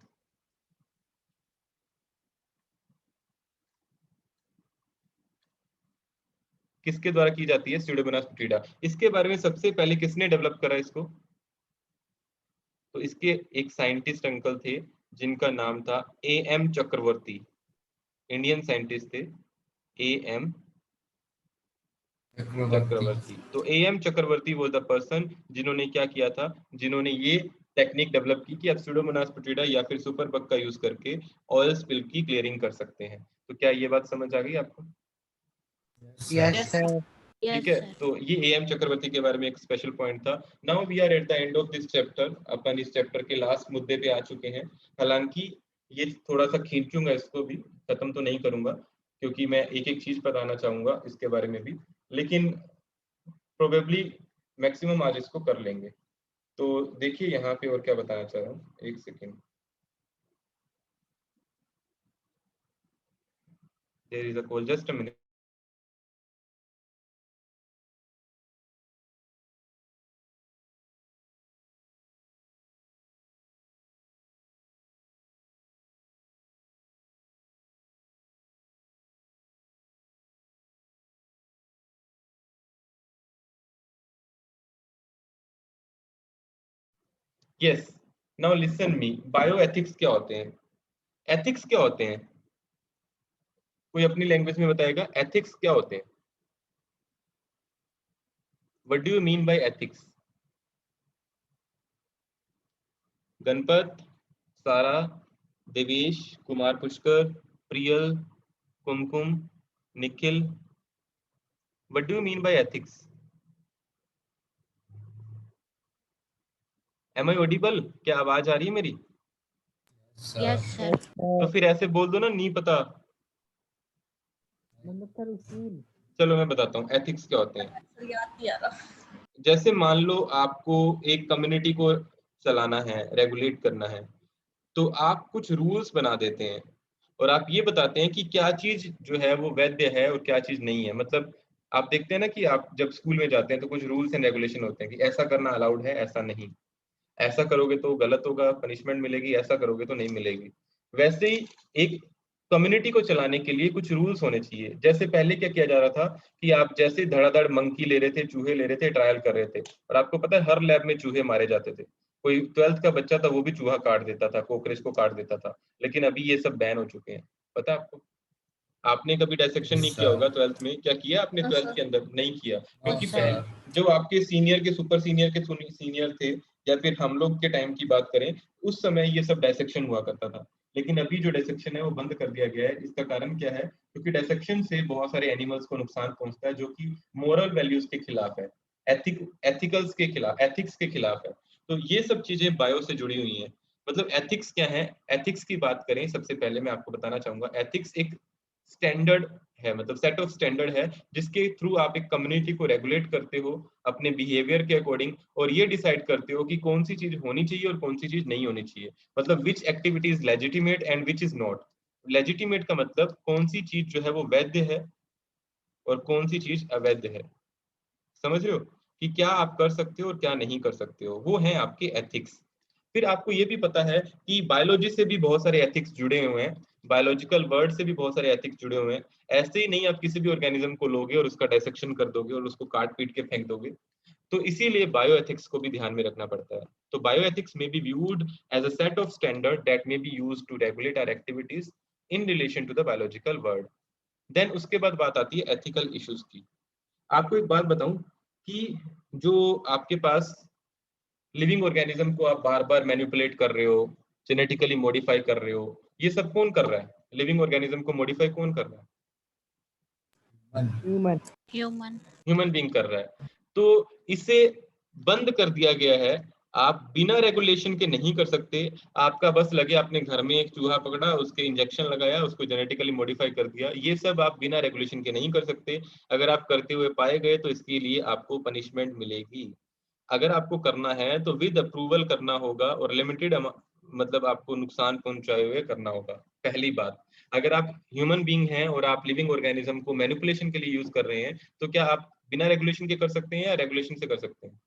किसके द्वारा की जाती है? स्यूडोमोनास प्यूटिडा। इसके बारे में सबसे पहले किसने डेवलप करा इसको? तो इसके एक साइंटिस्ट अंकल थे जिनका नाम था A.M. चक्रवर्ती, इंडियन साइंटिस्ट थे, A.M. चक्रवर्ती। तो A.M. चक्रवर्ती वो द पर्सन जिन्होंने क्या किया था, जिन्होंने ये टेक्निक डेवलप की कि आप स्यूडोमोनास प्यूटिडा या फिर सुपर बग का यूज करके ऑयल स्पिल की क्लियरिंग कर सकते हैं। तो क्या ये बात समझ आ गई आपको? Yes sir. ठीक है, तो ये A.M. चक्रवर्ती के बारे में एक स्पेशल पॉइंट था। Now we are at the end of this chapter. अपन इस चैप्टर के लास्ट मुद्दे पे आ चुके हैं। हालांकि ये थोड़ा सा खींचूंगा, इसको भी खत्म तो नहीं करूंगा, क्योंकि मैं एक एक चीज बताना चाहूंगा इसके बारे में भी, लेकिन प्रोबेबली मैक्सिमम आज इसको कर लेंगे। तो देखिए यहाँ पे और क्या बताना चाह रहा हूँ, एक second. There is a call, just a minute. Yes, now listen me. Bio ethics क्या होते हैं? एथिक्स क्या होते हैं? कोई अपनी लैंग्वेज में बताएगा, एथिक्स क्या होते हैं? What do you mean by ethics? Ganpat, Sara, Devesh, Kumar Pushkar, Priyal, Kumkum, Nikhil, what do you mean by ethics? Am I audible? क्या आवाज आ रही है मेरी? सर सर तो फिर ऐसे बोल दो ना नहीं पता। मतलब सर उसूल। चलो मैं बताता हूँ एथिक्स क्या होते हैं। सर याद नहीं आ रहा। जैसे मान लो आपको एक कम्युनिटी को चलाना है, रेगुलेट करना है, तो आप कुछ रूल्स बना देते हैं और आप ये बताते हैं कि क्या चीज जो है वो वैध है और क्या चीज नहीं है। मतलब आप देखते हैं ना कि आप जब स्कूल में जाते हैं तो कुछ रूल्स एंड रेगुलेशन होते हैं कि ऐसा करना अलाउड है, ऐसा नहीं, ऐसा करोगे तो गलत होगा, पनिशमेंट मिलेगी, ऐसा करोगे तो नहीं मिलेगी। वैसे ही एक कम्युनिटी को चलाने के लिए कुछ रूल्स होने चाहिए। जैसे पहले क्या किया जा रहा था कि आप जैसे धड़ाधड़ मंकी ले रहे थे, चूहे ले रहे थे, ट्रायल कर रहे थे, और आपको पता है हर लैब में चूहे मारे जाते थे। कोई 12th का बच्चा था वो भी चूहा काट देता था, कोकरेच को काट देता था। लेकिन अभी ये सब बैन हो चुके हैं, पता है आपको? आपने कभी डायसेक्शन नहीं किया सर होगा 12th में, क्या किया आपने हाँ 12th सर। के अंदर? नहीं किया, हाँ क्योंकि सर जो आपके सीनियर के सुपर सीनियर के सीनियर थे, या फिर हम लोग के टाइम की बात करें, उस समय ये सब डायसेक्शन हुआ करता था। लेकिन अभी जो डायसेक्शन है वो बंद कर दिया गया है। इसका कारण क्या है? क्योंकि डायसेक्शन से बहुत सारे एनिमल्स को नुकसान पहुंचता है जो कि मोरल वैल्यूज के खिलाफ है, एथिकल्स के खिलाफ, एथिक्स के खिलाफ है। तो ये सब चीजें बायो से जुड़ी हुई हैं। मतलब एथिक्स क्या है? एथिक्स की बात करें, सबसे पहले मैं आपको बताना चाहूंगा, एथिक्स एक स्टैंडर्ड है, मतलब सेट ऑफ स्टैंडर्ड है जिसके थ्रू आप एक कम्युनिटी को रेगुलेट करते हो अपने बिहेवियर के अकॉर्डिंग, और ये डिसाइड करते हो कि कौन सी चीज होनी चाहिए और कौन सी चीज नहीं होनी चाहिए। मतलब which activity is legitimate and which is not. Legitimate का मतलब कौन सी चीज जो है वो वैध है और कौन सी चीज अवैध है। समझ रहे हो कि क्या आप कर सकते हो और क्या नहीं कर सकते हो, वो है आपके एथिक्स। फिर आपको ये भी पता है कि बायोलॉजी से भी बहुत सारे एथिक्स जुड़े हुए हैं, बायोलॉजिकल वर्ड से भी बहुत सारे एथिक्स जुड़े हुए हैं। ऐसे ही नहीं आप किसी भी ऑर्गेनिज्म को लोगे और उसका डायसेक्शन कर दोगे और उसको काट पीट के फेंक दोगे। तो इसीलिए बायो एथिक्स को भी ध्यान में रखना पड़ता है। तो बायो एथिक्स में be viewed as a set of standard that may be used to regulate our activities in relation to the biological world. Then उसके बाद बात आती है एथिकल इश्यूज की। आपको एक बात बताऊं कि जो आपके पास लिविंग ऑर्गेनिज्म को आप बार बार मैनिपुलेट कर रहे हो, जेनेटिकली मॉडिफाई कर रहे हो, ये सब कौन कर रहा है? लिविंग ऑर्गेनिज्म को मॉडिफाई कौन कर रहा है? ह्यूमन। ह्यूमन ह्यूमन बीइंग कर रहा है। तो इसे बंद कर दिया गया है। आप बिना रेगुलेशन के नहीं कर सकते। आपका बस लगे आपने घर में एक चूहा पकड़ा, उसके इंजेक्शन लगाया, उसको जेनेटिकली मॉडिफाई कर दिया, ये सब आप बिना रेगुलेशन के नहीं कर सकते। अगर आप करते हुए पाए गए तो इसके लिए आपको पनिशमेंट मिलेगी। अगर आपको करना है तो विद अप्रूवल करना होगा और लिमिटेड मतलब आपको नुकसान पहुंचाए हुए करना होगा। पहली बात, अगर आप ह्यूमन बीइंग हैं और आप लिविंग ऑर्गेनिज्म को मैनिपुलेशन के लिए यूज कर रहे हैं, तो क्या आप बिना रेगुलेशन के कर सकते हैं या रेगुलेशन से कर सकते हैं?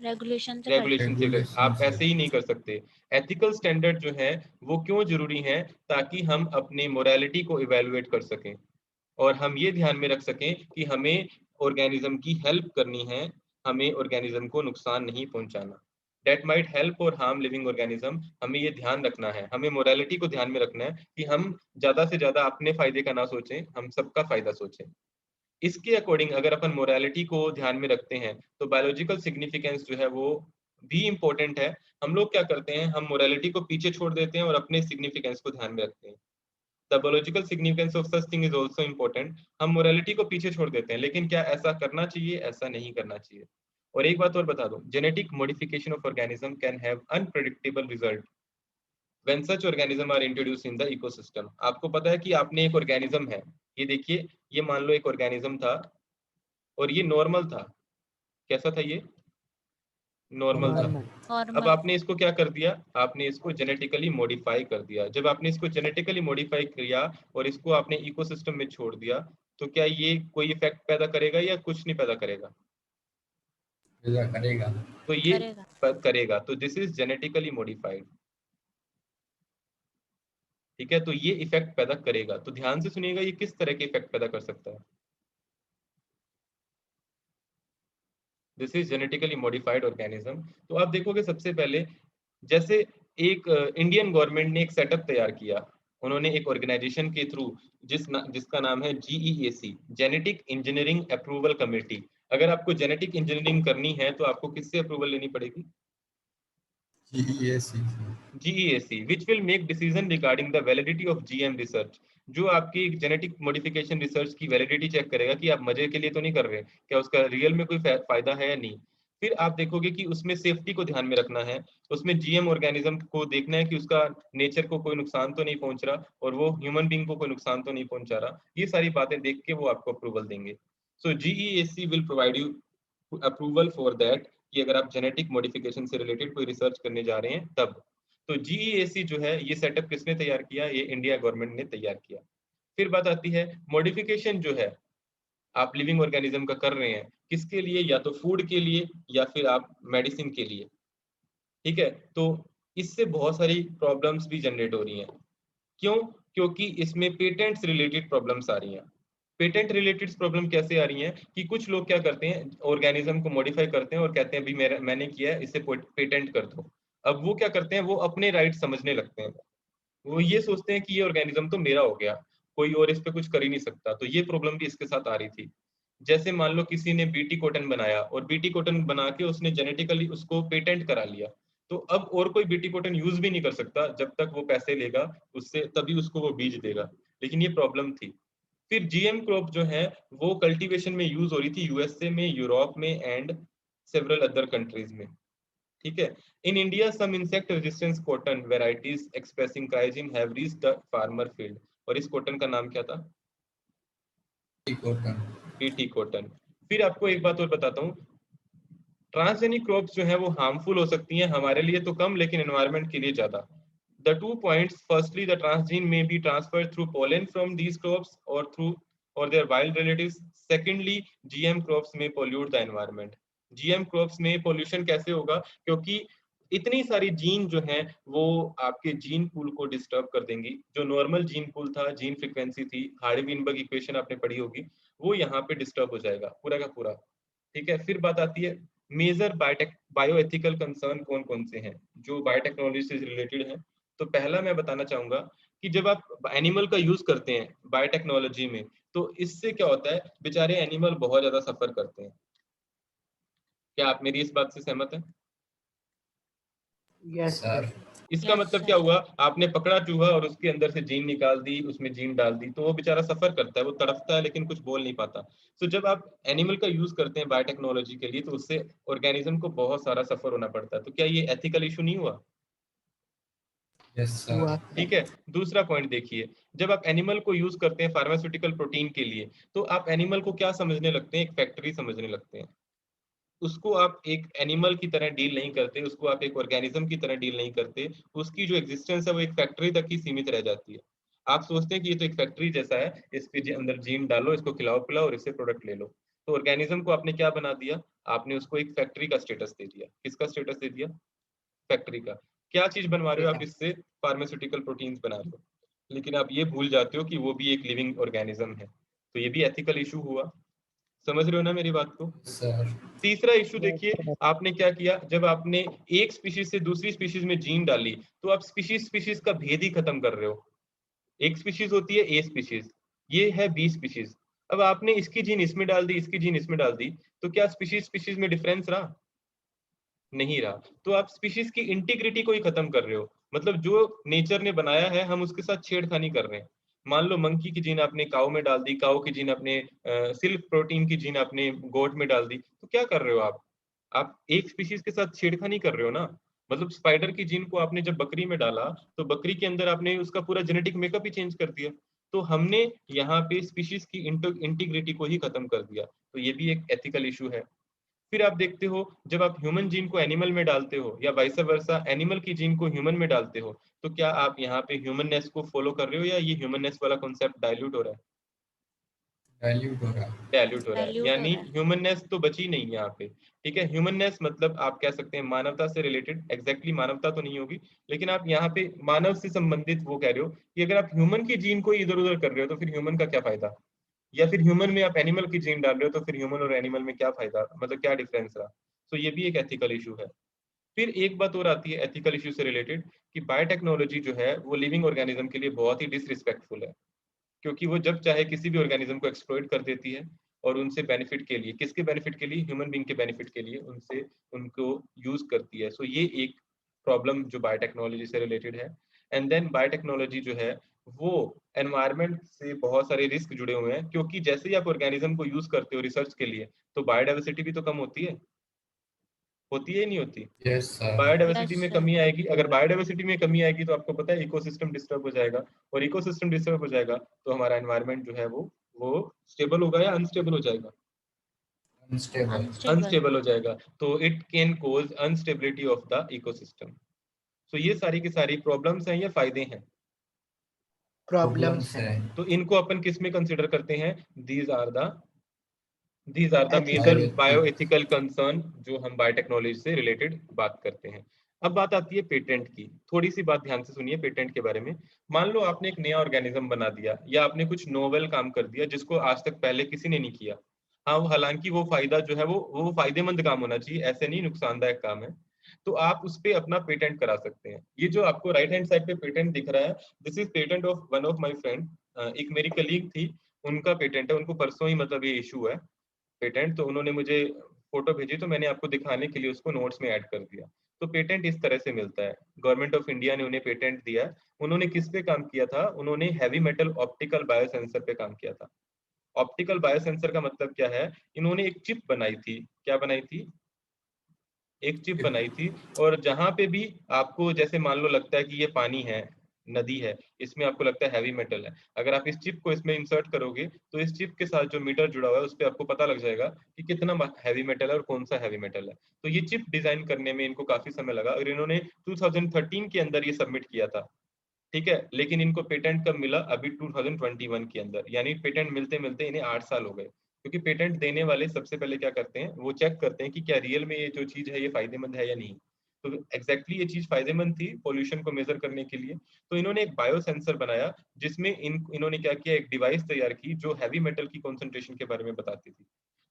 रेगुलेशन से कर रेगुलेशन से कर, रेगुलेशन आप से ऐसे ही नहीं कर सकते। एथिकल स्टैंडर्ड जो है वो क्यों जरूरी है? ताकि हम अपनी मोरालिटी को इवेलुएट कर सकें और हम ये ध्यान में रख सकें कि हमें ऑर्गेनिज्म की हेल्प करनी है, हमें ऑर्गेनिज्म को नुकसान नहीं पहुंचाना। डेट माइट हेल्प और हार्म लिविंग ऑर्गेनिज्म, हमें ये ध्यान रखना है, हमें मोरालिटी को ध्यान में रखना है कि हम ज्यादा से ज्यादा अपने फायदे का ना सोचें, हम सबका फायदा सोचें। इसके अकॉर्डिंग अगर अपन मोरालिटी को ध्यान में रखते हैं तो बायोलॉजिकल सिग्निफिकेंस जो है वो भी इम्पोर्टेंट है। हम लोग क्या करते हैं, हम मोरालिटी को पीछे छोड़ देते हैं और अपने सिग्निफिकेंस को ध्यान में रखते हैं। The biological significance of such thing is also important. हम मोरालिटी को पीछे छोड़ देते हैं, लेकिन क्या ऐसा करना चाहिए? ऐसा नहीं करना चाहिए। और एक बात और बता दूं, genetic modification of organism can have unpredictable result when such organism are introduced in the ecosystem. आपको पता है कि आपने एक ऑर्गेनिज्म है, ये देखिए, ये मान लो एक ऑर्गेनिज्म था और ये नॉर्मल था। कैसा था ये? नॉर्मल था। नॉर्मल। अब नॉर्मल आपने इसको क्या कर दिया? आपने इसको जेनेटिकली मॉडिफाई कर दिया। जब आपने इसको जेनेटिकली मॉडिफाई किया और इसको आपने इकोसिस्टम में छोड़ दिया, तो क्या ये कोई इफेक्ट पैदा करेगा या कुछ नहीं पैदा करेगा? पैदा करेगा। तो ये करेगा। करेगा। तो दिस इज जेनेटिकली मॉडिफाइड। ठीक है, तो ये इफेक्ट पैदा करेगा। तो ध्यान से सुनिएगा, ये किस तरह के इफेक्ट पैदा कर सकता है। This is genetically modified organism. तो आप देखोगे सबसे पहले, जैसे एक इंडियन गवर्नमेंट ने एक सेटअप तैयार किया। उन्होंने एक ऑर्गेनाइजेशन के थ्रू जिसका नाम है GEAC, genetic engineering approval committee. अगर आपको जेनेटिक इंजीनियरिंग करनी है तो आपको किससे अप्रूवल लेनी पड़ेगी? GEAC GEAC, which will make decision regarding the validity of GM research। जो आपकी जेनेटिक मॉडिफिकेशन रिसर्च की वैलिडिटी चेक करेगा कि आप मजे के लिए तो नहीं कर रहे, क्या उसका रियल में कोई फायदा है या नहीं। फिर आप देखोगे कि उसमें सेफ्टी को ध्यान में रखना है, उसमें जीएम ऑर्गेनिज्म को देखना है कि उसका नेचर को कोई नुकसान तो नहीं पहुंच रहा और वो ह्यूमन बींग को कोई नुकसान तो नहीं पहुंचा रहा। ये सारी बातें देख के वो आपको अप्रूवल देंगे। So GEAC will provide you approval for that, कि अगर आप जेनेटिक मॉडिफिकेशन से रिलेटेड कोई रिसर्च करने जा रहे हैं तब। तो जीईएसी जो है ये सेटअप किसने तैयार किया? ये इंडिया गवर्नमेंट ने तैयार किया। फिर बात आती है मॉडिफिकेशन जो है आप लिविंग ऑर्गेनिज्म का कर रहे हैं, किसके लिए? या तो फूड के लिए या फिर आप मेडिसिन के लिए। ठीक है, तो इससे बहुत सारी प्रॉब्लम्स भी जनरेट हो रही हैं। क्यों? क्योंकि इसमें पेटेंट्स रिलेटेड प्रॉब्लम्स आ रही हैं। पेटेंट रिलेटेड प्रॉब्लम कैसे आ रही हैं कि कुछ लोग क्या करते हैं, ऑर्गेनिज्म को मॉडिफाई करते हैं और कहते हैं भाई मैंने किया है, इसे पेटेंट कर दो। अब वो क्या करते हैं, वो अपने राइट समझने लगते हैं। वो ये सोचते हैं कि ये ऑर्गेनिज्म तो मेरा हो गया, कोई और इस पे कुछ कर ही नहीं सकता। तो ये प्रॉब्लम भी इसके साथ आ रही थी। जैसे मान लो किसी ने बीटी कॉटन बनाया और बीटी कॉटन बना के उसने जेनेटिकली उसको पेटेंट करा लिया, तो अब और कोई बीटी कॉटन यूज भी नहीं कर सकता जब तक वो पैसे लेगा उससे, तभी उसको वो बीज देगा। लेकिन ये प्रॉब्लम थी। फिर जीएम क्रॉप जो है वो कल्टीवेशन में यूज हो रही थी यूएसए में, यूरोप में एंड सेवरल अदर कंट्रीज में। ठीक है, in India some insect resistance cotton varieties expressing cry gene have reached the farmer field. और इस कॉटन का नाम क्या था? कॉटन। BT cotton. फिर आपको एक बात और बताता हूँ, ट्रांसजेनिक क्रॉप्स जो है वो हार्मफुल हो सकती हैं, हमारे लिए तो कम लेकिन एनवायरनमेंट के लिए ज्यादा। The 2 points, firstly the transgene may be transferred through pollen from these crops or through or their wild relatives. Secondly, GM crops may pollute the environment. GM crops में पोल्यूशन कैसे होगा? क्योंकि इतनी सारी जीन जो हैं वो आपके जीन पूल को डिस्टर्ब कर देंगी। जो नॉर्मल जीन पूल था, जीन फ्रीक्वेंसी थी, हार्डी-विनबर्ग इक्वेशन आपने पढ़ी होगी, वो यहाँ पे डिस्टर्ब हो जाएगा पूरा का पूरा। ठीक है, फिर बात आती है मेजर बायोएथिकल कंसर्न कौन कौन से हैं जो बायोटेक्नोलॉजी से रिलेटेड हैं। तो पहला मैं बताना चाहूंगा कि जब आप एनिमल का यूज करते हैं बायोटेक्नोलॉजी में, तो इससे क्या होता है, बेचारे एनिमल बहुत ज्यादा सफर करते हैं। क्या आप मेरी इस बात से सहमत हैं? यस सर इसका Yes, मतलब sir. क्या हुआ, आपने पकड़ा चूहा और उसके अंदर से जीन निकाल दी, उसमें जीन डाल दी, तो वो बेचारा सफर करता है, वो तड़पता है लेकिन कुछ बोल नहीं पाता। तो जब आप एनिमल का यूज करते हैं बायोटेक्नोलॉजी के लिए, तो उससे ऑर्गेनिज्म को बहुत सारा सफर होना पड़ता है। तो क्या ये एथिकल इशू नहीं हुआ? यस हुआ। सर। ठीक है, दूसरा पॉइंट देखिए, जब आप एनिमल को यूज करते हैं फार्मास्यूटिकल प्रोटीन के लिए, तो आप एनिमल को क्या समझने लगते हैं? एक फैक्ट्री समझने लगते हैं। उसको आप एक एनिमल की तरह डील नहीं करते, उसको आप एक ऑर्गेनिज्म की तरह डील नहीं करते। उसकी जो एग्जिस्टेंस है वो एक फैक्ट्री तक ही सीमित रह जाती है। आप सोचते हैं कि ये तो एक फैक्ट्री जैसा है, इसके अंदर जीन डालो, इसको खिलाओ पिलाओ और इससे प्रोडक्ट ले लो। तो ऑर्गेनिज्म को आपने क्या बना दिया? आपने उसको एक फैक्ट्री का स्टेटस दे दिया। किसका स्टेटस दे दिया? फैक्ट्री का। क्या चीज बनवा रहे हो आप इससे? फार्मास्यूटिकल प्रोटीन्स बना रहे हो, लेकिन आप ये भूल जाते हो कि वो भी एक लिविंग ऑर्गेनिज्म है। तो ये भी एथिकल इशू हुआ। समझ रहे हो ना मेरी बात को? सर तीसरा इशू देखिए, आपने क्या किया, जब आपने एक स्पीशीज से दूसरी स्पीशीज में जीन डाली, तो आप स्पीशीज स्पीशीज का भेद ही खत्म कर रहे हो। एक स्पीशीज होती है ए स्पीशीज, ये है बी स्पीशीज। अब आपने इसकी जीन इसमें डाल दी, इसकी जीन इसमें डाल दी, तो क्या स्पीशीज स्पीशीज में डिफरेंस रहा? नहीं रहा। तो आप स्पीशीज की इंटीग्रिटी को ही खत्म कर रहे हो। मतलब जो नेचर ने बनाया है हम उसके साथ छेड़खानी कर रहे हैं। मान लो मंकी की जीन आपने काऊ में डाल दी, काऊ की जीन आपने सिल्क प्रोटीन की जीन आपने गोट में डाल दी, तो क्या कर रहे हो आप एक स्पीशीज के साथ छेड़खानी कर रहे हो ना। मतलब स्पाइडर की जीन को आपने जब बकरी में डाला, तो बकरी के अंदर आपने उसका पूरा जेनेटिक मेकअप ही चेंज कर दिया। तो हमने यहाँ पे स्पीशीज की इंटीग्रिटी को ही खत्म कर दिया। तो ये भी एक एथिकल इशू है। फिर आप देखते हो, जब आप ह्यूमन जीन को एनिमल में डालते हो या वाइस वर्सा एनिमल की जीन को ह्यूमन में डालते हो, तो क्या आप यहाँ पे ह्यूमननेस को फॉलो कर रहे हो या ये ह्यूमननेस वाला कॉन्सेप्ट डाइल्यूट हो रहा है? डाइल्यूट हो रहा। डाइल्यूट हो रहा है, Dilute हो यानी रहा है. ह्यूमननेस तो बची नहीं यहाँ पे। ठीक है, ह्यूमननेस मतलब आप कह सकते हैं मानवता से रिलेटेड, एग्जैक्टली मानवता तो नहीं होगी, लेकिन आप यहाँ पे मानव से संबंधित वो कह रहे हो कि अगर आप ह्यूमन की जीन को इधर उधर कर रहे हो तो फिर ह्यूमन का क्या फायदा? या फिर ह्यूमन में आप एनिमल की जीन डाल रहे हो तो फिर ह्यूमन और एनिमल में क्या फायदा, मतलब क्या डिफरेंस रहा? तो ये भी एक एथिकल इशू है। फिर एक बात और आती है एथिकल इशू से रिलेटेड, कि बायोटेक्नोलॉजी जो है वो लिविंग ऑर्गेनिज्म के लिए बहुत ही डिसरिस्पेक्टफुल है। क्योंकि वो जब चाहे किसी भी ऑर्गेनिज्म को एक्सप्लॉइट कर देती है और उनसे बेनिफिट के लिए, किसके बेनिफिट के लिए? ह्यूमन बीइंग के बेनिफिट के लिए उनसे उनको यूज करती है। सो ये एक प्रॉब्लम जो बायोटेक्नोलॉजी से रिलेटेड है। एंड देन बायोटेक्नोलॉजी जो है वो एनवायरनमेंट से बहुत सारे रिस्क जुड़े हुए हैं, क्योंकि जैसे ही आप ऑर्गेनिज्म को यूज करते हो रिसर्च के लिए, तो बायोडाइवर्सिटी भी तो कम होती है। होती है नहीं होती? Yes, sir. बायोडाइवर्सिटी Yes, में sir. कमी आएगी, अगर बायोडाइवर्सिटी में कमी आएगी तो आपको पता है इकोसिस्टम डिस्टर्ब हो जाएगा, और इकोसिस्टम डिस्टर्ब हो जाएगा तो हमारा एनवायरनमेंट जो है वो स्टेबल होगा या अनस्टेबल हो जाएगा? Unstable. Unstable. अनस्टेबल हो जाएगा, तो it can cause unstability of the ecosystem. तो ये सारी की सारी प्रॉब्लम्स हैं या फायदे हैं? प्रॉब्लम्स है। हैं। तो इनको अपन किस में कंसिडर करते हैं? These are the major Ethical. Bioethical concern जो हम बायोटेक्नोलॉजी से रिलेटेड बात करते हैं। अब बात आती है पेटेंट की। थोड़ी सी बात ध्यान से सुनिए पेटेंट के बारे में। मान लो आपने एक नया ऑर्गेनिज्म बना दिया या आपने कुछ नोवेल काम कर दिया जिसको आज तक पहले किसी ने नहीं किया। हाँ, हालांकि वो फायदा जो है वो फायदेमंद काम होना चाहिए, ऐसे नहीं नुकसानदायक काम है। तो आप उस पे अपना पेटेंट करा सकते हैं। ये जो आपको राइट हैंड साइड पे पेटेंट दिख रहा है, this is patent of one of my friend. एक मेरी कलीग थी, उनका पेटेंट है, उनको परसों ही मतलब ये इशू है पेटेंट, तो उन्होंने मुझे फोटो भेजी तो मैंने आपको दिखाने के लिए उसको नोट्स में ऐड कर दिया। तो पेटेंट इस तरह से मिलता है, गवर्नमेंट ऑफ इंडिया ने उन्हें पेटेंट दिया। उन्होंने किस पे काम किया था? उन्होंने हैवी मेटल ऑप्टिकल बायोसेंसर पे काम किया था। ऑप्टिकल बायोसेंसर का मतलब क्या है? इन्होंने एक चिप बनाई थी। क्या बनाई थी? एक चिप बनाई थी, और जहां पे भी आपको जैसे मान लो लगता है कि ये पानी है, नदी है, इसमें आपको लगता है हैवी मेटल है, अगर आप इस चिप को इसमें इंसर्ट करोगे तो इस चिप के साथ जो मीटर जुड़ा हुआ है उस पर आपको पता लग जाएगा कि कितना हैवी मेटल है और कौन सा हैवी मेटल है। तो ये चिप डिजाइन करने में इनको काफी समय लगा और इन्होंने 2013 के अंदर ये सबमिट किया था। ठीक है, लेकिन इनको पेटेंट कब मिला? अभी 2021 के अंदर, यानी पेटेंट मिलते मिलते इन्हें 8 साल हो गए। क्योंकि पेटेंट देने वाले सबसे पहले क्या करते हैं, वो चेक करते हैं कि क्या रियल में ये जो चीज है ये फायदेमंद है या नहीं। तो एग्जैक्टली ये चीज फायदेमंद थी पोल्यूशन को मेजर करने के लिए। तो इन्होंने एक बायो सेंसर बनाया जिसमें इन्होंने क्या किया, एक डिवाइस तैयार की जो हैवी मेटल की कॉन्सेंट्रेशन के बारे में बताती थी।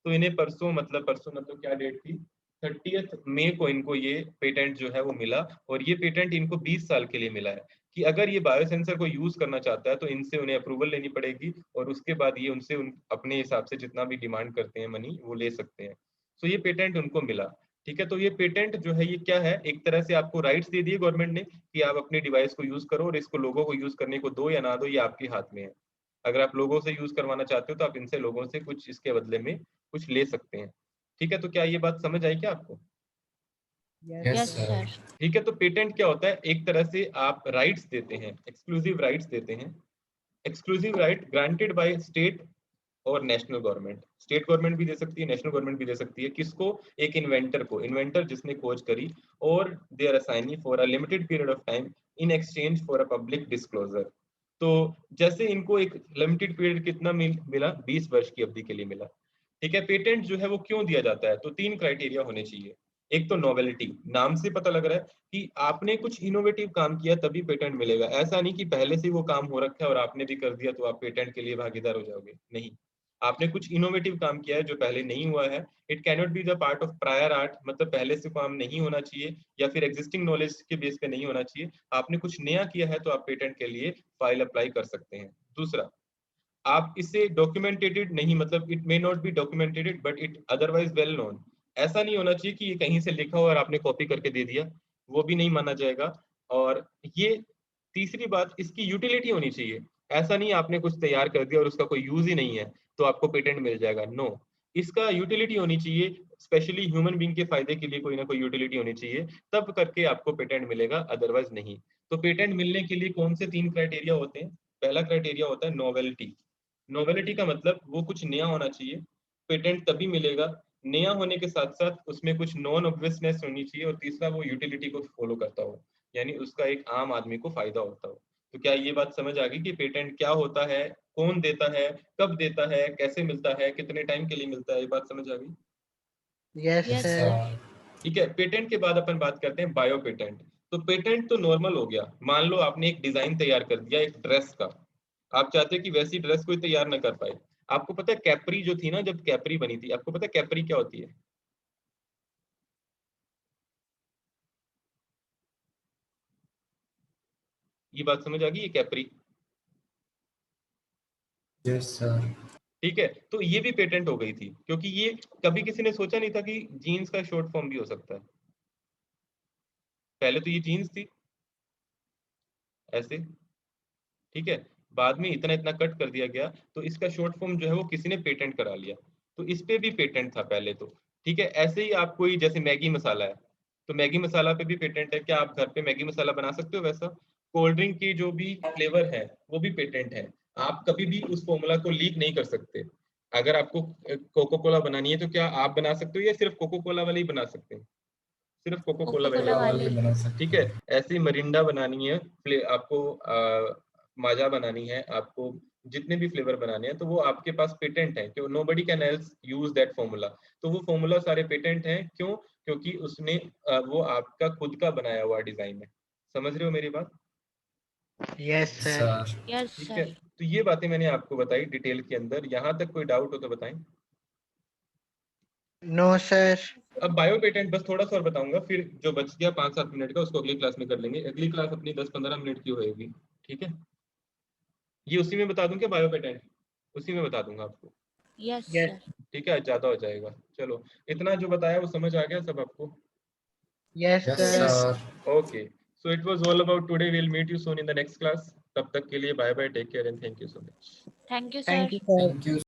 तो इन्हें परसों मतलब क्या डेट थी, 30 मई को इनको ये पेटेंट जो है वो मिला। और ये पेटेंट इनको 20 साल के लिए मिला है कि अगर ये बायोसेंसर को यूज करना चाहता है तो इनसे उन्हें अप्रूवल लेनी पड़ेगी, और उसके बाद ये उनसे अपने हिसाब से जितना भी डिमांड करते हैं मनी वो ले सकते हैं। तो ये पेटेंट उनको मिला। ठीक है, तो ये पेटेंट जो है ये क्या है, एक तरह से आपको राइट्स दे दिए गवर्नमेंट ने कि आप अपने डिवाइस को यूज करो, और इसको लोगों को यूज करने को दो या ना दो ये आपके हाथ में है। अगर आप लोगों से यूज करवाना चाहते हो तो आप इनसे लोगों से कुछ इसके बदले में कुछ ले सकते हैं। ठीक है, तो क्या ये बात समझ आई क्या आपको? Yes, Yes, sir. sir. ठीक है, तो पेटेंट क्या होता है? एक तरह से आप राइट्स देते हैं, एक्सक्लूसिव राइट्स देते हैं। Exclusive right granted by state और नेशनल गवर्नमेंट। स्टेट गवर्नमेंट भी दे सकती है, नेशनल गवर्नमेंट भी दे सकती है। किसको? एक इन्वेंटर को, इन्वेंटर जिसने खोज करी, और they are assignee for a limited period of time in exchange for a public disclosure. तो जैसे इनको एक लिमिटेड पीरियड कितना मिला, 20 वर्ष की अवधि के लिए मिला। ठीक है, पेटेंट जो है वो क्यों दिया जाता है? तो 3 क्राइटेरिया होने चाहिए। एक तो नोवेलिटी, नाम से पता लग रहा है कि आपने कुछ इनोवेटिव काम किया तभी पेटेंट मिलेगा। ऐसा नहीं कि पहले से वो काम हो रखा है और आपने भी कर दिया तो आप पेटेंट के लिए भागीदार हो जाओगे, नहीं। आपने कुछ इनोवेटिव काम किया है जो पहले नहीं हुआ है। It cannot be the part of prior art, मतलब पहले से काम नहीं होना चाहिए या फिर एग्जिस्टिंग नॉलेज के बेस पे नहीं होना चाहिए। आपने कुछ नया किया है तो आप पेटेंट के लिए फाइल अप्लाई कर सकते हैं। दूसरा, आप इसे डॉक्यूमेंटेटेड नहीं, मतलब it may not be documented but it otherwise well known. ऐसा नहीं होना चाहिए कि ये कहीं से लिखा हो और आपने कॉपी करके दे दिया, वो भी नहीं माना जाएगा। और ये तीसरी बात, इसकी यूटिलिटी होनी चाहिए। ऐसा नहीं आपने कुछ तैयार कर दिया और उसका कोई यूज ही नहीं है तो आपको पेटेंट मिल जाएगा, नो। इसका यूटिलिटी होनी चाहिए, स्पेशली ह्यूमन बीइंग के फायदे के लिए कोई ना कोई यूटिलिटी होनी चाहिए, तब करके आपको पेटेंट मिलेगा, अदरवाइज नहीं। तो पेटेंट मिलने के लिए कौन से 3 क्राइटेरिया होते हैं? पहला क्राइटेरिया होता है नोवेलिटी। नोवेलिटी का मतलब वो कुछ नया होना चाहिए, पेटेंट तभी मिलेगा। नया होने के साथ साथ उसमें कुछ नॉन ऑब्वियसनेस होनी चाहिए, और तीसरा वो यूटिलिटी को फॉलो करता हो, यानी उसका एक आम आदमी को फायदा होता हो। तो क्या ये बात समझ आ गई कि पेटेंट क्या होता है, कौन देता है, कब देता है, कैसे मिलता है, कितने टाइम के लिए मिलता है? ये बात समझ आ गई? Yes Yes, sir. sir. ठीक है, पेटेंट के बाद अपन बात करते हैं बायो पेटेंट। तो पेटेंट तो नॉर्मल हो गया, मान लो आपने एक डिजाइन तैयार कर दिया एक ड्रेस का, आप चाहते हो कि वैसी ड्रेस कोई तैयार ना कर पाए। आपको पता है कैप्री जो थी ना, जब कैप्री बनी थी, आपको पता है कैप्री क्या होती है? ये बात समझ आ गई, ये कैप्री? Yes, sir. ठीक है, तो ये भी पेटेंट हो गई थी, क्योंकि ये कभी किसी ने सोचा नहीं था कि जीन्स का शॉर्ट फॉर्म भी हो सकता है। पहले तो ये जीन्स थी ऐसे, ठीक है, बाद में इतना इतना कट कर दिया गया तो इसका शॉर्ट फॉर्म जो है वो किसी ने पेटेंट करा लिया। तो इस पे भी पेटेंट था पहले तो। ठीक है, ऐसे ही आप कोई जैसे मैगी मसाला है, तो मैगी मसाला पे भी पेटेंट है। क्या आप घर पे मैगी मसाला बना सकते हो? वैसा कोल्ड ड्रिंक की जो भी फ्लेवर है वो भी पेटेंट है। आप कभी भी उस फॉर्मूला को लीक नहीं कर सकते। अगर आपको कोको कोला बनानी है तो क्या आप बना सकते हो या सिर्फ कोको कोला वाले ही बना सकते हैं? सिर्फ कोको कोला कोको-कोला वाले वाले। बना सकते ठीक है। ऐसे ही मरिंडा बनानी है, आपको माजा बनानी है, आपको जितने भी फ्लेवर बनाने हैं, तो वो आपके पास पेटेंट है कि nobody can else use that formula. तो वो फॉर्मूला सारे पेटेंट हैं। क्यों? क्योंकि उसने वो आपका खुद का बनाया हुआ डिजाइन है। समझ रहे हो मेरी बात? Yes sir. सर। यस ठीक है, सर। तो ये बातें मैंने आपको बताई डिटेल के अंदर। यहाँ तक कोई डाउट हो तो बताएं। No sir. अब बायो पेटेंट बस थोड़ा सा और बताऊंगा, फिर जो बच गया 5-7 मिनट का उसको अगली क्लास में कर लेंगे। अगली क्लास अपनी 10-15 मिनट की होएगी। ठीक है, ये उसी में बता दूं क्या बायो पेटेंट? उसी में बता दूंगा आपको। Yes Yes. सर। ठीक है, ज्यादा हो जाएगा। चलो, इतना जो बताया वो समझ आ गया सब आपको? Yes Yes, sir. sir. Okay, so it was all about today. Will meet you soon in the next class. तब तक के लिए bye bye, take care and thank you so much. Thank you thank sir. You sir. Thank you.